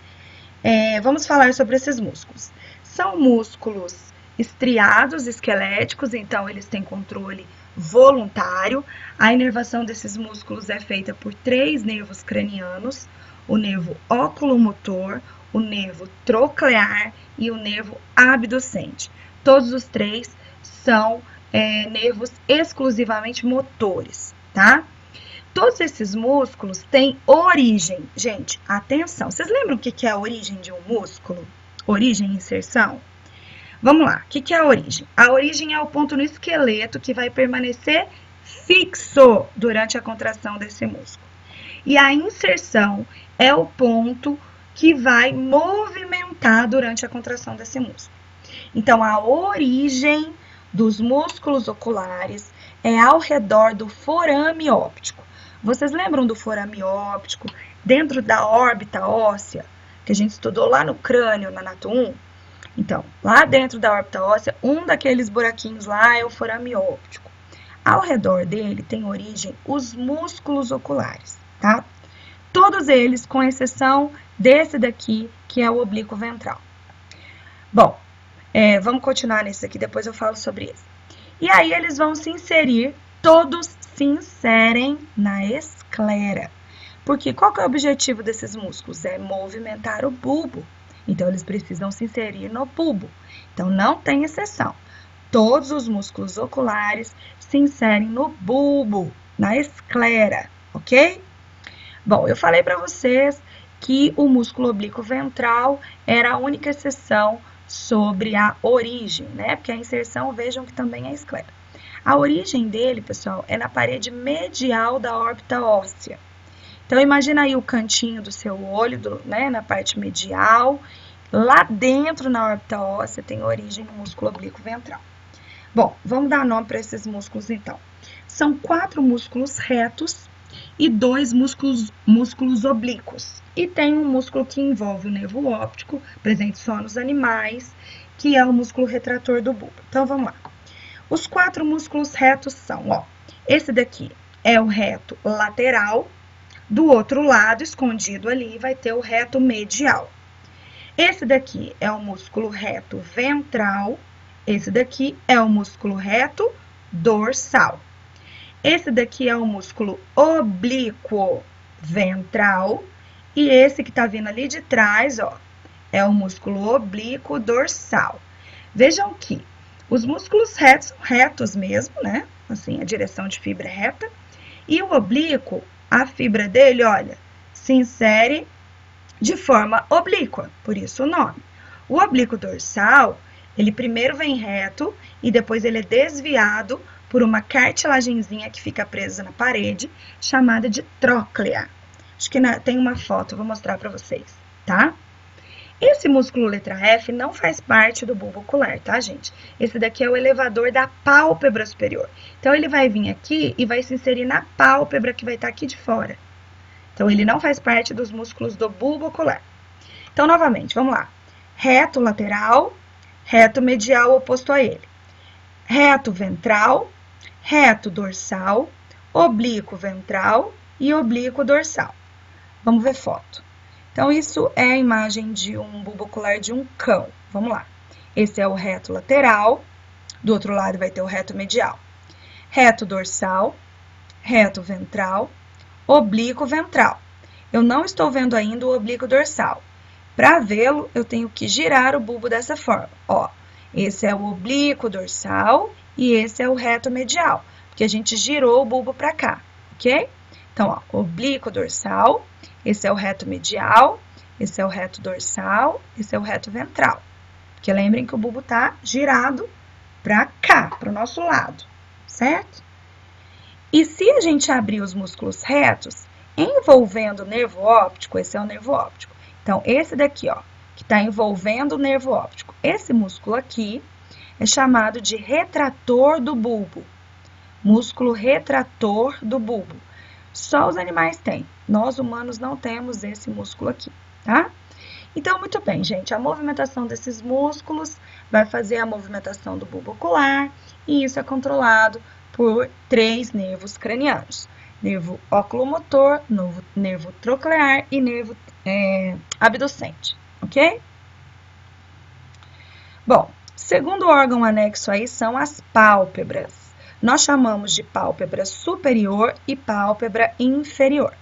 Vamos falar sobre esses músculos. São músculos estriados, esqueléticos, então eles têm controle voluntário. A inervação desses músculos é feita por 3 nervos cranianos: o nervo oculomotor, o nervo troclear e o nervo abducente. Todos os 3 são nervos exclusivamente motores, tá? Todos esses músculos têm origem. Gente, atenção. Vocês lembram o que é a origem de um músculo? Origem e inserção? Vamos lá. O que é a origem? A origem é o ponto no esqueleto que vai permanecer fixo durante a contração desse músculo. E a inserção é o ponto que vai movimentar durante a contração desse músculo. Então, a origem dos músculos oculares é ao redor do forame óptico. Vocês lembram do forame óptico dentro da órbita óssea, que a gente estudou lá no crânio, na Nato 1? Então, lá dentro da órbita óssea, um daqueles buraquinhos lá é o forame óptico. Ao redor dele tem origem os músculos oculares, tá? Todos eles, com exceção desse daqui, que é o oblíquo ventral. Bom, vamos continuar nesse aqui, depois eu falo sobre esse. E aí eles vão se inserir, todos se inserem na esclera. Porque qual que é o objetivo desses músculos? É movimentar o bulbo. Então, eles precisam se inserir no bulbo. Então, não tem exceção. Todos os músculos oculares se inserem no bulbo, na esclera, ok? Bom, eu falei para vocês que o músculo oblíquo ventral era a única exceção sobre a origem, né? Porque a inserção, vejam que também é esclera. A origem dele, pessoal, é na parede medial da órbita óssea. Então, imagina aí o cantinho do seu olho, né, na parte medial. Lá dentro, na órbita óssea, tem origem no músculo oblíquo ventral. Bom, vamos dar nome para esses músculos, então. São 4 músculos retos e 2 músculos oblíquos. E tem um músculo que envolve o nervo óptico, presente só nos animais, que é o músculo retrator do bulbo. Então, vamos lá. Os 4 músculos retos são, ó, esse daqui é o reto lateral, do outro lado, escondido ali, vai ter o reto medial. Esse daqui é o músculo reto ventral, esse daqui é o músculo reto dorsal. Esse daqui é o músculo oblíquo ventral, e esse que tá vindo ali de trás, ó, é o músculo oblíquo dorsal. Vejam que os músculos retos são retos mesmo, né? Assim, a direção de fibra é reta. E o oblíquo, a fibra dele, olha, se insere de forma oblíqua, por isso o nome. O oblíquo dorsal, ele primeiro vem reto e depois ele é desviado por uma cartilagenzinha que fica presa na parede, chamada de tróclea. Acho que tem uma foto, eu vou mostrar para vocês, tá? Esse músculo letra F não faz parte do bulbo ocular, tá, gente? Esse daqui é o elevador da pálpebra superior. Então, ele vai vir aqui e vai se inserir na pálpebra que vai estar aqui de fora. Então, ele não faz parte dos músculos do bulbo ocular. Então, novamente, vamos lá. Reto lateral, reto medial oposto a ele. Reto ventral, reto dorsal, oblíquo ventral e oblíquo dorsal. Vamos ver foto. Então, isso é a imagem de um bulbo ocular de um cão. Vamos lá. Esse é o reto lateral, do outro lado vai ter o reto medial. Reto dorsal, reto ventral, oblíquo ventral. Eu não estou vendo ainda o oblíquo dorsal. Para vê-lo, eu tenho que girar o bulbo dessa forma. Ó, esse é o oblíquo dorsal e esse é o reto medial, porque a gente girou o bulbo para cá, ok? Então, ó, oblíquo dorsal, esse é o reto medial, esse é o reto dorsal, esse é o reto ventral. Porque lembrem que o bulbo está girado para cá, para o nosso lado, certo? E se a gente abrir os músculos retos, envolvendo o nervo óptico, esse é o nervo óptico. Então, esse daqui, ó, que está envolvendo o nervo óptico, esse músculo aqui é chamado de retrator do bulbo. Músculo retrator do bulbo. Só os animais têm. Nós, humanos, não temos esse músculo aqui, tá? Então, muito bem, gente. A movimentação desses músculos vai fazer a movimentação do bulbo ocular e isso é controlado por 3 nervos cranianos. Nervo oculomotor, nervo troclear e nervo abducente, ok? Bom, segundo órgão anexo aí são as pálpebras. Nós chamamos de pálpebra superior e pálpebra inferior.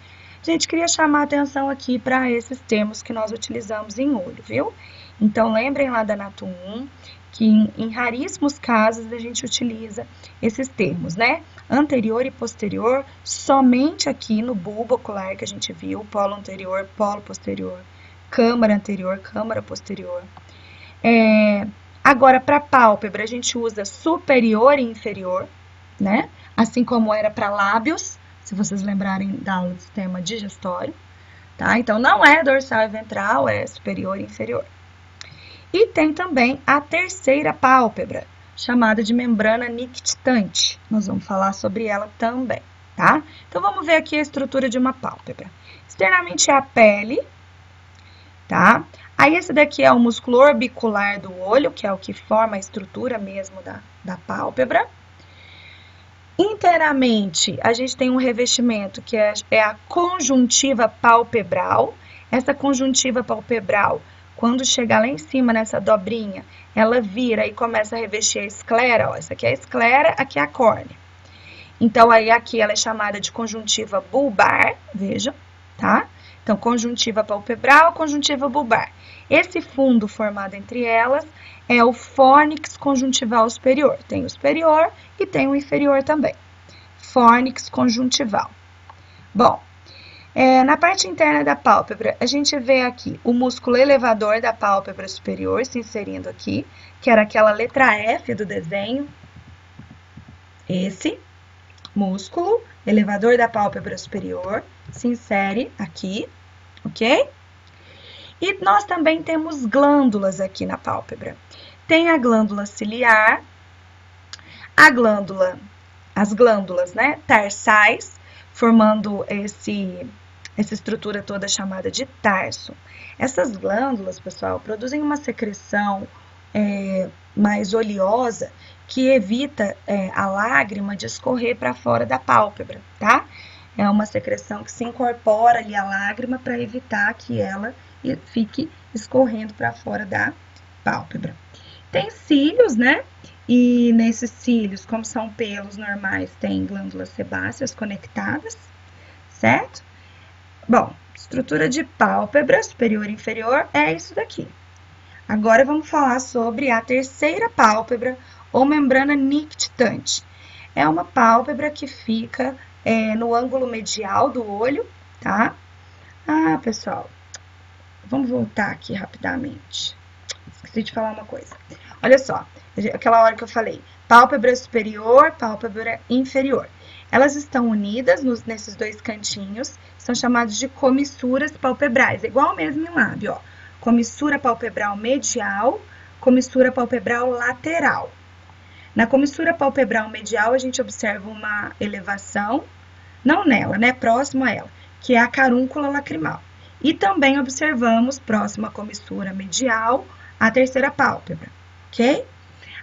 Gente, queria chamar a atenção aqui para esses termos que nós utilizamos em olho, viu? Então, lembrem lá da Anato 1 que em raríssimos casos a gente utiliza esses termos, né? Anterior e posterior, somente aqui no bulbo ocular que a gente viu, polo anterior, polo posterior, câmara anterior, câmara posterior. Agora, para pálpebra, a gente usa superior e inferior, né? Assim como era para lábios, se vocês lembrarem da aula do sistema digestório, tá? Então, não é dorsal e ventral, é superior e inferior. E tem também a terceira pálpebra, chamada de membrana nictitante. Nós vamos falar sobre ela também, tá? Então, vamos ver aqui a estrutura de uma pálpebra. Externamente é a pele, tá? Aí, esse daqui é o músculo orbicular do olho, que é o que forma a estrutura mesmo da pálpebra. Internamente, a gente tem um revestimento que é a conjuntiva palpebral. Essa conjuntiva palpebral, quando chegar lá em cima nessa dobrinha, ela vira e começa a revestir a esclera. Ó, essa aqui é a esclera, aqui é a córnea. Então, aí aqui ela é chamada de conjuntiva bulbar, vejam, tá? Então, conjuntiva palpebral, conjuntiva bulbar. Esse fundo formado entre elas é o fórnix conjuntival superior. Tem o superior e tem o inferior também. Fórnix conjuntival. Bom, na parte interna da pálpebra, a gente vê aqui o músculo elevador da pálpebra superior se inserindo aqui, que era aquela letra F do desenho. Esse músculo elevador da pálpebra superior se insere aqui, ok? E nós também temos glândulas aqui na pálpebra. Tem a glândula ciliar, as glândulas, né, tarsais, formando essa estrutura toda chamada de tarso. Essas glândulas, pessoal, produzem uma secreção mais oleosa que evita a lágrima de escorrer para fora da pálpebra, tá? É uma secreção que se incorpora ali à lágrima para evitar que ela fique escorrendo para fora da pálpebra. Tem cílios, né? E nesses cílios, como são pelos normais, tem glândulas sebáceas conectadas, certo? Bom, estrutura de pálpebra superior e inferior é isso daqui. Agora vamos falar sobre a terceira pálpebra ou membrana nictitante. É uma pálpebra que fica no ângulo medial do olho, tá? Ah, pessoal, vamos voltar aqui rapidamente. Esqueci de falar uma coisa. Olha só, aquela hora que eu falei, pálpebra superior, pálpebra inferior. Elas estão unidas nesses dois cantinhos, são chamados de comissuras palpebrais, igual mesmo em lábio, ó. Comissura palpebral medial, comissura palpebral lateral. Na comissura palpebral medial, a gente observa uma elevação, não nela, né, próximo a ela, que é a carúncula lacrimal. E também observamos, próximo à comissura medial, a terceira pálpebra, ok?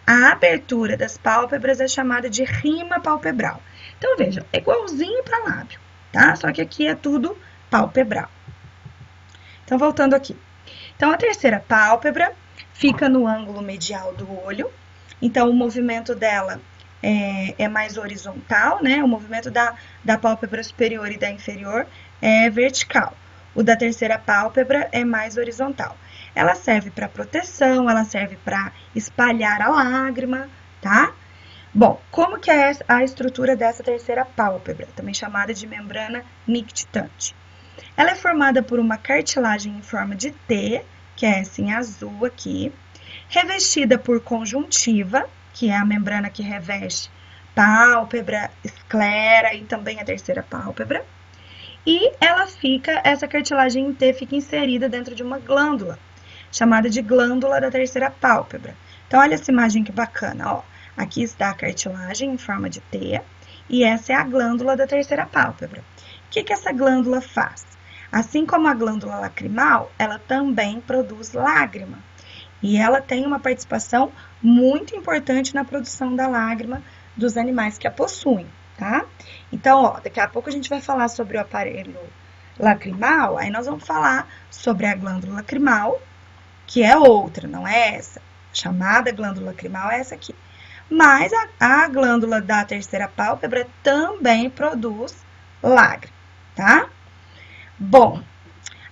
A abertura das pálpebras é chamada de rima palpebral. Então, vejam, é igualzinho para lábio, tá? Só que aqui é tudo palpebral. Então, voltando aqui. Então, a terceira pálpebra fica no ângulo medial do olho. Então, o movimento dela é mais horizontal, né? O movimento da pálpebra superior e da inferior é vertical. O da terceira pálpebra é mais horizontal. Ela serve para proteção, ela serve para espalhar a lágrima, tá? Bom, como que é a estrutura dessa terceira pálpebra, também chamada de membrana nictitante? Ela é formada por uma cartilagem em forma de T, que é assim azul aqui, revestida por conjuntiva, que é a membrana que reveste pálpebra, esclera e também a terceira pálpebra. E essa cartilagem em T fica inserida dentro de uma glândula, chamada de glândula da terceira pálpebra. Então, olha essa imagem que bacana, ó. Aqui está a cartilagem em forma de T e essa é a glândula da terceira pálpebra. O que essa glândula faz? Assim como a glândula lacrimal, ela também produz lágrima. E ela tem uma participação muito importante na produção da lágrima dos animais que a possuem, tá? Então, ó, daqui a pouco a gente vai falar sobre o aparelho lacrimal, aí nós vamos falar sobre a glândula lacrimal, que é outra, não é essa. A chamada glândula lacrimal é essa aqui. Mas a glândula da terceira pálpebra também produz lágrima, tá? Bom,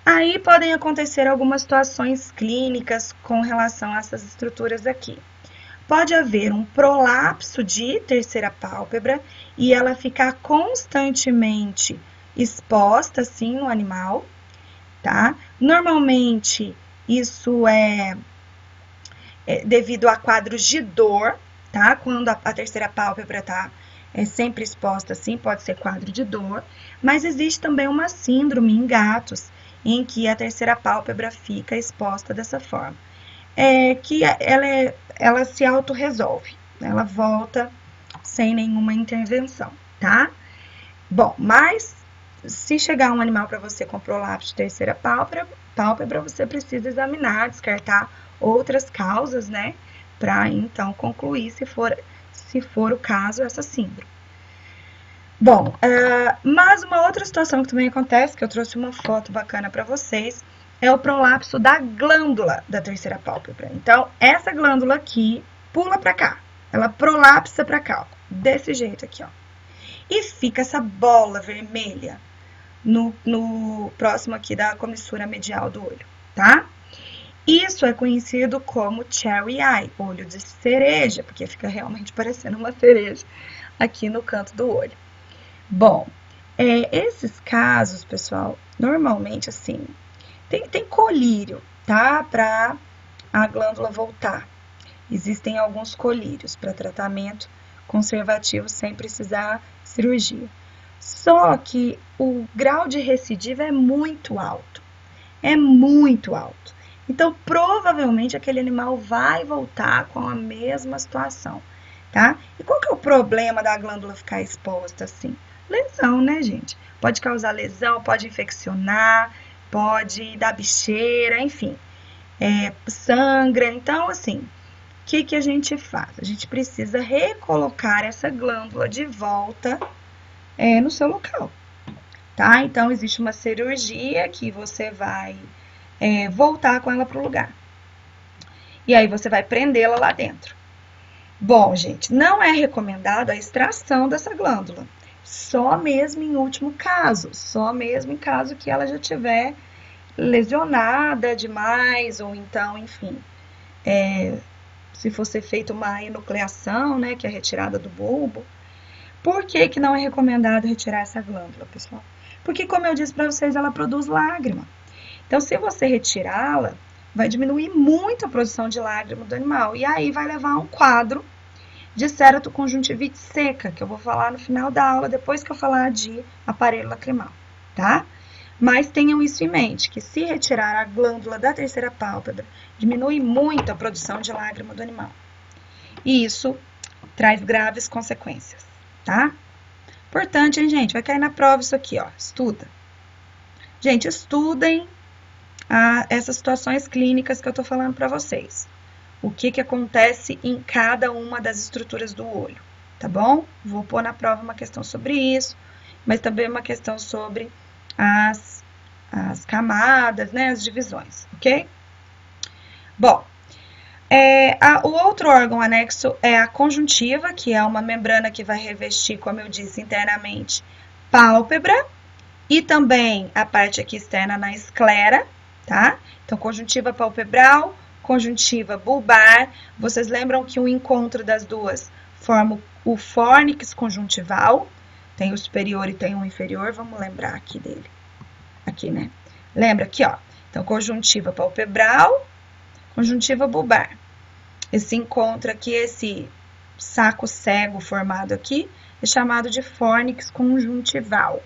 aí podem acontecer algumas situações clínicas com relação a essas estruturas aqui. Pode haver um prolapso de terceira pálpebra e ela ficar constantemente exposta assim no animal, tá? Normalmente isso é devido a quadros de dor, tá? Quando a terceira pálpebra tá sempre exposta assim, pode ser quadro de dor, mas existe também uma síndrome em gatos em que a terceira pálpebra fica exposta dessa forma. Que ela se autorresolve, ela volta sem nenhuma intervenção, tá? Bom, mas se chegar um animal para você com prolapso de terceira pálpebra, você precisa examinar, descartar outras causas, né? Para então concluir se for o caso, essa síndrome. Bom, mas uma outra situação que também acontece, que eu trouxe uma foto bacana para vocês, é o prolapso da glândula da terceira pálpebra. Então, essa glândula aqui pula para cá, ela prolapsa para cá, ó, desse jeito aqui, ó. E fica essa bola vermelha no próximo aqui da comissura medial do olho, tá? Isso é conhecido como cherry eye, olho de cereja, porque fica realmente parecendo uma cereja aqui no canto do olho. Bom, esses casos, pessoal, normalmente assim, tem colírio, tá? Para a glândula voltar. Existem alguns colírios para tratamento conservativo sem precisar cirurgia. Só que o grau de recidiva é muito alto. É muito alto. Então, provavelmente, aquele animal vai voltar com a mesma situação, tá? E qual que é o problema da glândula ficar exposta assim? Lesão, né, gente? Pode causar lesão, pode infeccionar, pode dar bicheira, enfim, sangra. Então, assim, o que a gente faz? A gente precisa recolocar essa glândula de volta no seu local, tá? Então, existe uma cirurgia que você vai voltar com ela para o lugar. E aí, você vai prendê-la lá dentro. Bom, gente, não é recomendado a extração dessa glândula. Só mesmo em último caso, só mesmo em caso que ela já tiver lesionada demais, ou então, enfim, se fosse feita uma enucleação, né, que é a retirada do bulbo. Por que não é recomendado retirar essa glândula, pessoal? Porque, como eu disse para vocês, ela produz lágrima. Então, se você retirá-la, vai diminuir muito a produção de lágrima do animal, e aí vai levar a um quadro de ceratoconjuntivite seca, que eu vou falar no final da aula, depois que eu falar de aparelho lacrimal, tá? Mas tenham isso em mente, que se retirar a glândula da terceira pálpebra, diminui muito a produção de lágrima do animal. E isso traz graves consequências, tá? Importante, hein, gente? Vai cair na prova isso aqui, ó. Estuda. Gente, estudem essas situações clínicas que eu tô falando para vocês. O que acontece em cada uma das estruturas do olho, tá bom? Vou pôr na prova uma questão sobre isso, mas também uma questão sobre as camadas, né, as divisões, ok? Bom, O outro órgão anexo é a conjuntiva, que é uma membrana que vai revestir, como eu disse, internamente pálpebra e também a parte aqui externa na esclera, tá? Então, conjuntiva palpebral, conjuntiva bulbar. Vocês lembram que o encontro das duas forma o fórnix conjuntival, tem o superior e tem o inferior, vamos lembrar aqui dele. Aqui, né? Lembra aqui, ó. Então, conjuntiva palpebral, conjuntiva bulbar. Esse encontro aqui, esse saco cego formado aqui, é chamado de fórnix conjuntival.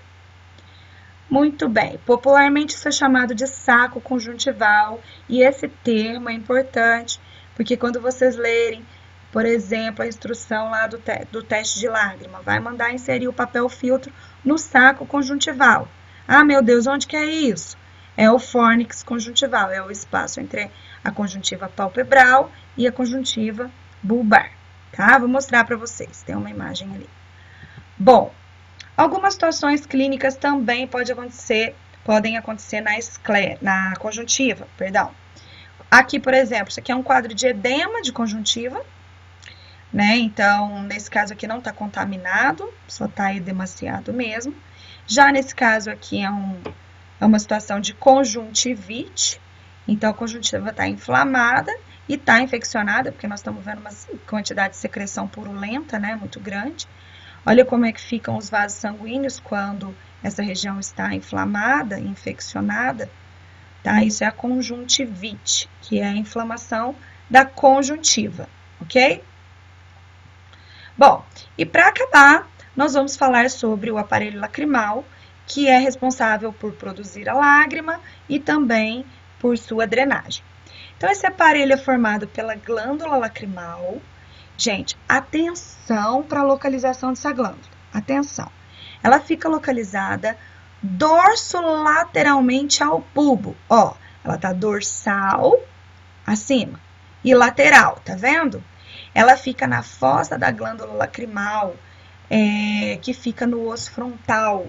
Muito bem, popularmente isso é chamado de saco conjuntival, e esse termo é importante, porque quando vocês lerem, por exemplo, a instrução lá do teste de lágrima, vai mandar inserir o papel filtro no saco conjuntival. Ah, meu Deus, onde que é isso? É o fórnix conjuntival, é o espaço entre a conjuntiva palpebral e a conjuntiva bulbar, tá? Vou mostrar para vocês, tem uma imagem ali. Bom, algumas situações clínicas também podem acontecer na conjuntiva, perdão. Aqui, por exemplo, isso aqui é um quadro de edema de conjuntiva, né? Então, nesse caso aqui não está contaminado, só está edemaciado mesmo. Já nesse caso aqui é uma situação de conjuntivite, então a conjuntiva está inflamada e está infeccionada, porque nós estamos vendo uma quantidade de secreção purulenta, né, muito grande. Olha como é que ficam os vasos sanguíneos quando essa região está inflamada, infeccionada, tá? Isso é a conjuntivite, que é a inflamação da conjuntiva, ok? Bom, e para acabar, nós vamos falar sobre o aparelho lacrimal, que é responsável por produzir a lágrima e também por sua drenagem. Então, esse aparelho é formado pela glândula lacrimal. Gente, atenção para a localização dessa glândula. Atenção. Ela fica localizada dorsolateralmente ao bulbo. Ó, ela tá dorsal, acima, e lateral, tá vendo? Ela fica na fossa da glândula lacrimal, que fica no osso frontal.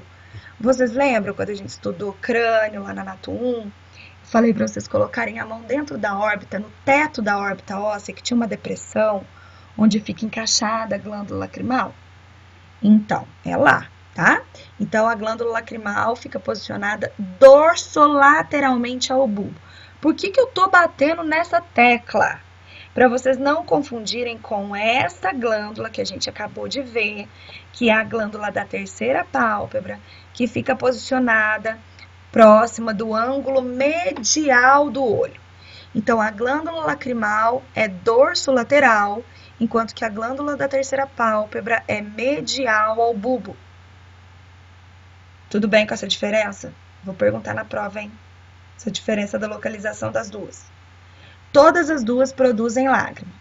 Vocês lembram quando a gente estudou crânio lá na Anato 1? Falei para vocês colocarem a mão dentro da órbita, no teto da órbita óssea, que tinha uma depressão, onde fica encaixada a glândula lacrimal? Então, é lá, tá? Então, a glândula lacrimal fica posicionada dorsolateralmente ao bulbo. Por que eu tô batendo nessa tecla? Para vocês não confundirem com essa glândula que a gente acabou de ver, que é a glândula da terceira pálpebra, que fica posicionada próxima do ângulo medial do olho. Então, a glândula lacrimal é dorsolateral, enquanto que a glândula da terceira pálpebra é medial ao bulbo. Tudo bem com essa diferença? Vou perguntar na prova, hein? Essa diferença da localização das duas. Todas as duas produzem lágrima.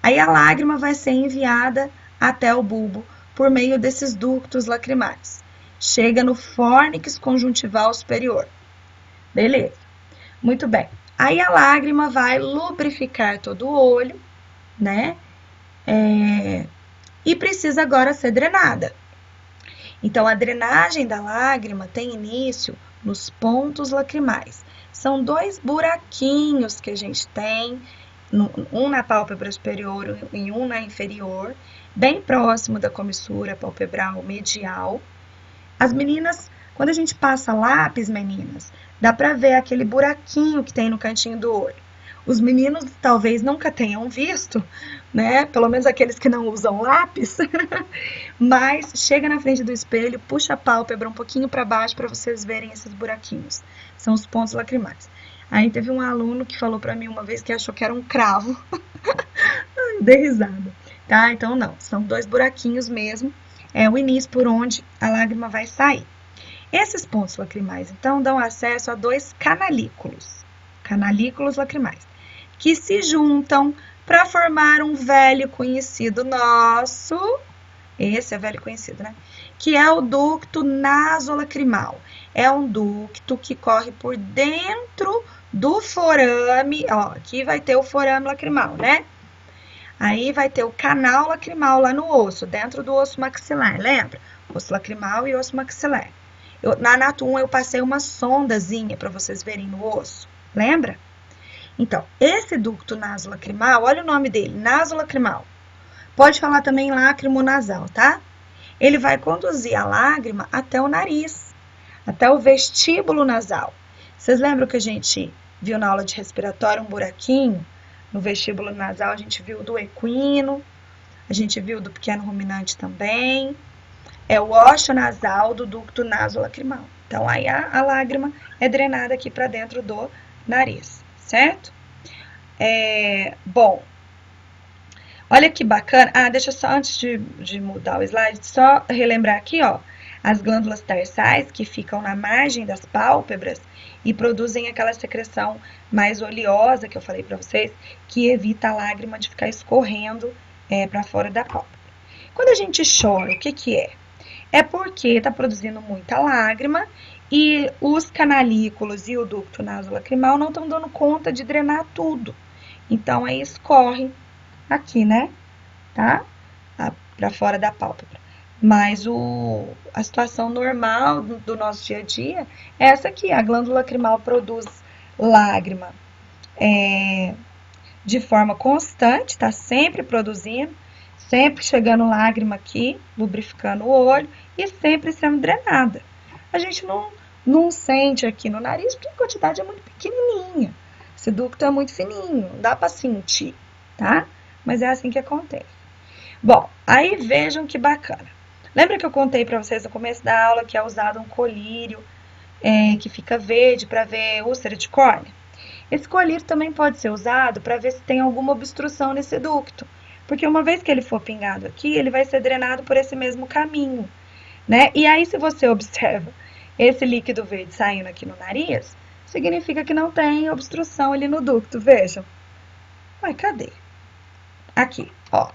Aí a lágrima vai ser enviada até o bulbo por meio desses ductos lacrimais. Chega no fórnix conjuntival superior. Beleza. Muito bem. Aí a lágrima vai lubrificar todo o olho, né? E precisa agora ser drenada. Então, a drenagem da lágrima tem início nos pontos lacrimais. São dois buraquinhos que a gente tem, um na pálpebra superior e um na inferior, bem próximo da comissura palpebral medial. As meninas, quando a gente passa lápis, meninas, dá pra ver aquele buraquinho que tem no cantinho do olho. Os meninos talvez nunca tenham visto, né? Pelo menos aqueles que não usam lápis. Mas chega na frente do espelho, puxa a pálpebra um pouquinho para baixo para vocês verem esses buraquinhos. São os pontos lacrimais. Aí teve um aluno que falou para mim uma vez que achou que era um cravo. Dei risada, tá? Então não, são dois buraquinhos mesmo. É o início por onde a lágrima vai sair. Esses pontos lacrimais, então, dão acesso a dois canalículos lacrimais, que se juntam para formar um velho conhecido nosso, esse é velho conhecido, né? Que é o ducto nasolacrimal. É um ducto que corre por dentro do forame, ó, aqui vai ter o forame lacrimal, né? Aí vai ter o canal lacrimal lá no osso, dentro do osso maxilar, lembra? Osso lacrimal e osso maxilar. Na Anato 1 eu passei uma sondazinha para vocês verem no osso, lembra? Então, esse ducto nasolacrimal, olha o nome dele, nasolacrimal. Pode falar também lácrimo nasal, tá? Ele vai conduzir a lágrima até o nariz, até o vestíbulo nasal. Vocês lembram que a gente viu na aula de respiratório um buraquinho? No vestíbulo nasal a gente viu do equino, a gente viu do pequeno ruminante também. É o ósseo nasal do ducto nasolacrimal. Então, aí a lágrima é drenada aqui para dentro do nariz, certo? Bom, olha que bacana. Deixa eu só, antes de mudar o slide, só relembrar aqui, ó, as glândulas tarsais que ficam na margem das pálpebras e produzem aquela secreção mais oleosa que eu falei para vocês, que evita a lágrima de ficar escorrendo para fora da pálpebra. Quando a gente chora, o que que é? É porque está produzindo muita lágrima e os canalículos e o ducto nasolacrimal não estão dando conta de drenar tudo. Então, aí escorre aqui, né? Tá? Para fora da pálpebra. Mas a situação normal do nosso dia a dia é essa aqui. A glândula lacrimal produz lágrima de forma constante, está sempre produzindo, sempre chegando lágrima aqui, lubrificando o olho e sempre sendo drenada. A gente não sente aqui no nariz porque a quantidade é muito pequenininha. Esse ducto é muito fininho, não dá para sentir, tá? Mas é assim que acontece. Bom, aí vejam que bacana. Lembra que eu contei para vocês no começo da aula que é usado um colírio que fica verde para ver úlcera de córnea? Esse colírio também pode ser usado para ver se tem alguma obstrução nesse ducto, porque uma vez que ele for pingado aqui, ele vai ser drenado por esse mesmo caminho, né? E aí, se você observa esse líquido verde saindo aqui no nariz, significa que não tem obstrução ali no ducto, vejam. Ué, cadê? Aqui, ó,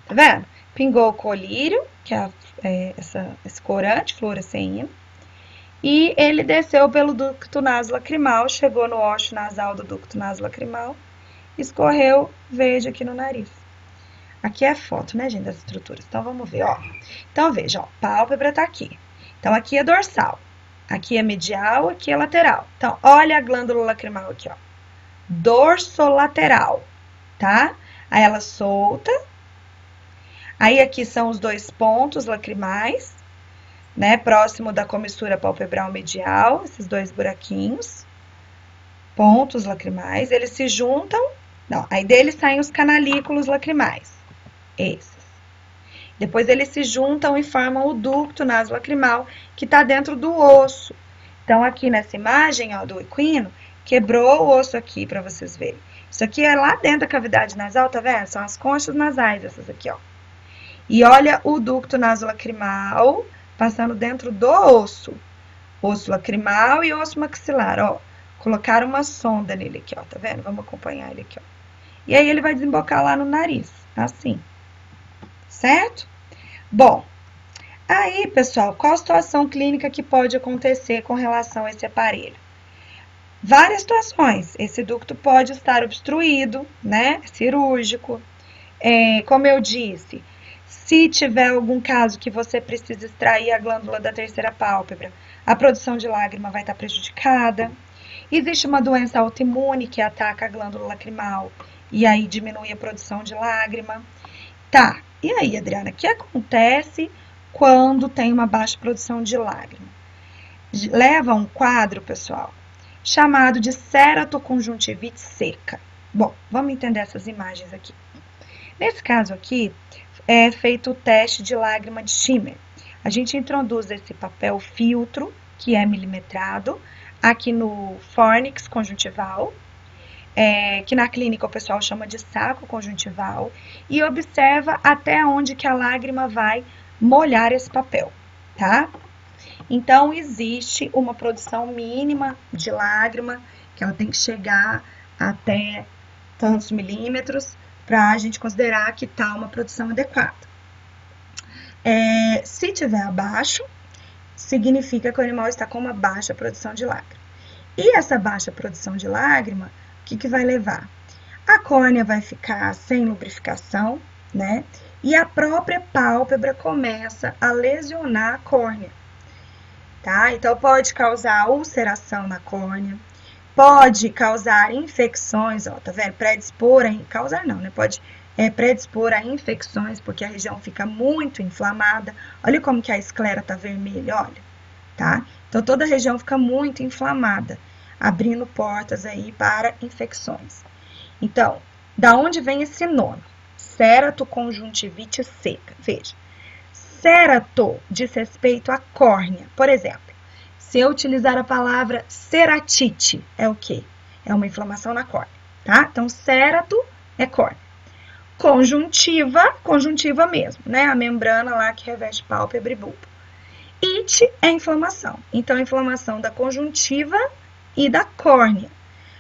tá vendo? Pingou o colírio, que é esse corante fluoresceína, e ele desceu pelo ducto nasolacrimal, chegou no ósseo nasal do ducto nasolacrimal, escorreu verde aqui no nariz. Aqui é a foto, né, gente, das estruturas. Então, vamos ver, ó. Então, veja, ó, pálpebra tá aqui. Então, aqui é dorsal. Aqui é medial, aqui é lateral. Então, olha a glândula lacrimal aqui, ó. Dorsolateral, tá? Aí ela solta. Aí aqui são os dois pontos lacrimais, né? Próximo da comissura palpebral medial, esses dois buraquinhos. Pontos lacrimais, eles se juntam. Não, aí deles saem os canalículos lacrimais. Esses. Depois eles se juntam e formam o ducto nasolacrimal, que está dentro do osso. Então, aqui nessa imagem, ó, do equino, quebrou o osso aqui, para vocês verem. Isso aqui é lá dentro da cavidade nasal, tá vendo? São as conchas nasais, essas aqui, ó. E olha o ducto nasolacrimal passando dentro do osso. Osso lacrimal e osso maxilar, ó. Colocaram uma sonda nele aqui, ó, tá vendo? Vamos acompanhar ele aqui, ó. E aí ele vai desembocar lá no nariz, assim. Certo? Bom, aí, pessoal, qual a situação clínica que pode acontecer com relação a esse aparelho? Várias situações. Esse ducto pode estar obstruído, né? Cirúrgico. Como eu disse, se tiver algum caso que você precisa extrair a glândula da terceira pálpebra, a produção de lágrima vai estar prejudicada. Existe uma doença autoimune que ataca a glândula lacrimal e aí diminui a produção de lágrima. Tá, e aí, Adriana, o que acontece quando tem uma baixa produção de lágrima? Leva a um quadro, pessoal, chamado de ceratoconjuntivite seca. Bom, vamos entender essas imagens aqui. Nesse caso aqui, é feito o teste de lágrima de Schimmer. A gente introduz esse papel filtro, que é milimetrado, aqui no fórnix conjuntival, que na clínica o pessoal chama de saco conjuntival, e observa até onde que a lágrima vai molhar esse papel, tá? Então, existe uma produção mínima de lágrima, que ela tem que chegar até tantos milímetros, para a gente considerar que está uma produção adequada. Se tiver abaixo, significa que o animal está com uma baixa produção de lágrima. E essa baixa produção de lágrima, o que vai levar? A córnea vai ficar sem lubrificação, né? E a própria pálpebra começa a lesionar a córnea, tá? Então, pode causar ulceração na córnea, Pode causar infecções, ó, tá vendo? Predispor a causar não, né? Pode predispor a infecções, porque a região fica muito inflamada. Olha como que a esclera tá vermelha, olha, tá? Então toda a região fica muito inflamada, abrindo portas aí para infecções. Então, da onde vem esse nome? Ceratoconjuntivite seca. Veja, cerato diz respeito à córnea. Por exemplo, se eu utilizar a palavra ceratite, é o quê? É uma inflamação na córnea, tá? Então, cerato é córnea. Conjuntiva, conjuntiva mesmo, né? A membrana lá que reveste pálpebra e bulbo. Ite é inflamação. Então, inflamação da conjuntiva e da córnea.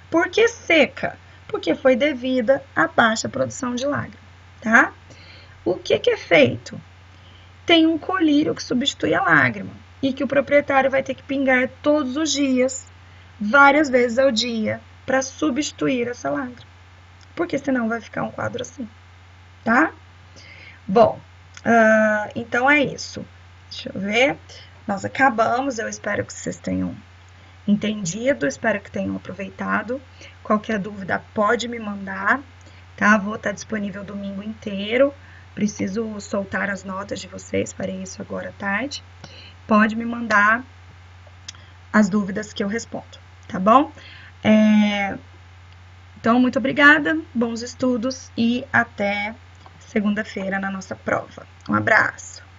Por que seca? Porque foi devida à baixa produção de lágrima, tá? O que é feito? Tem um colírio que substitui a lágrima e que o proprietário vai ter que pingar todos os dias, várias vezes ao dia, para substituir essa lágrima. Porque senão vai ficar um quadro assim, tá? Bom, então é isso. Deixa eu ver. Nós acabamos, eu espero que vocês tenham entendido, espero que tenham aproveitado. Qualquer dúvida pode me mandar, tá? Vou estar disponível domingo inteiro. Preciso soltar as notas de vocês, farei isso agora à tarde. Pode me mandar as dúvidas que eu respondo, tá bom? Então, muito obrigada, bons estudos e até segunda-feira na nossa prova. Um abraço!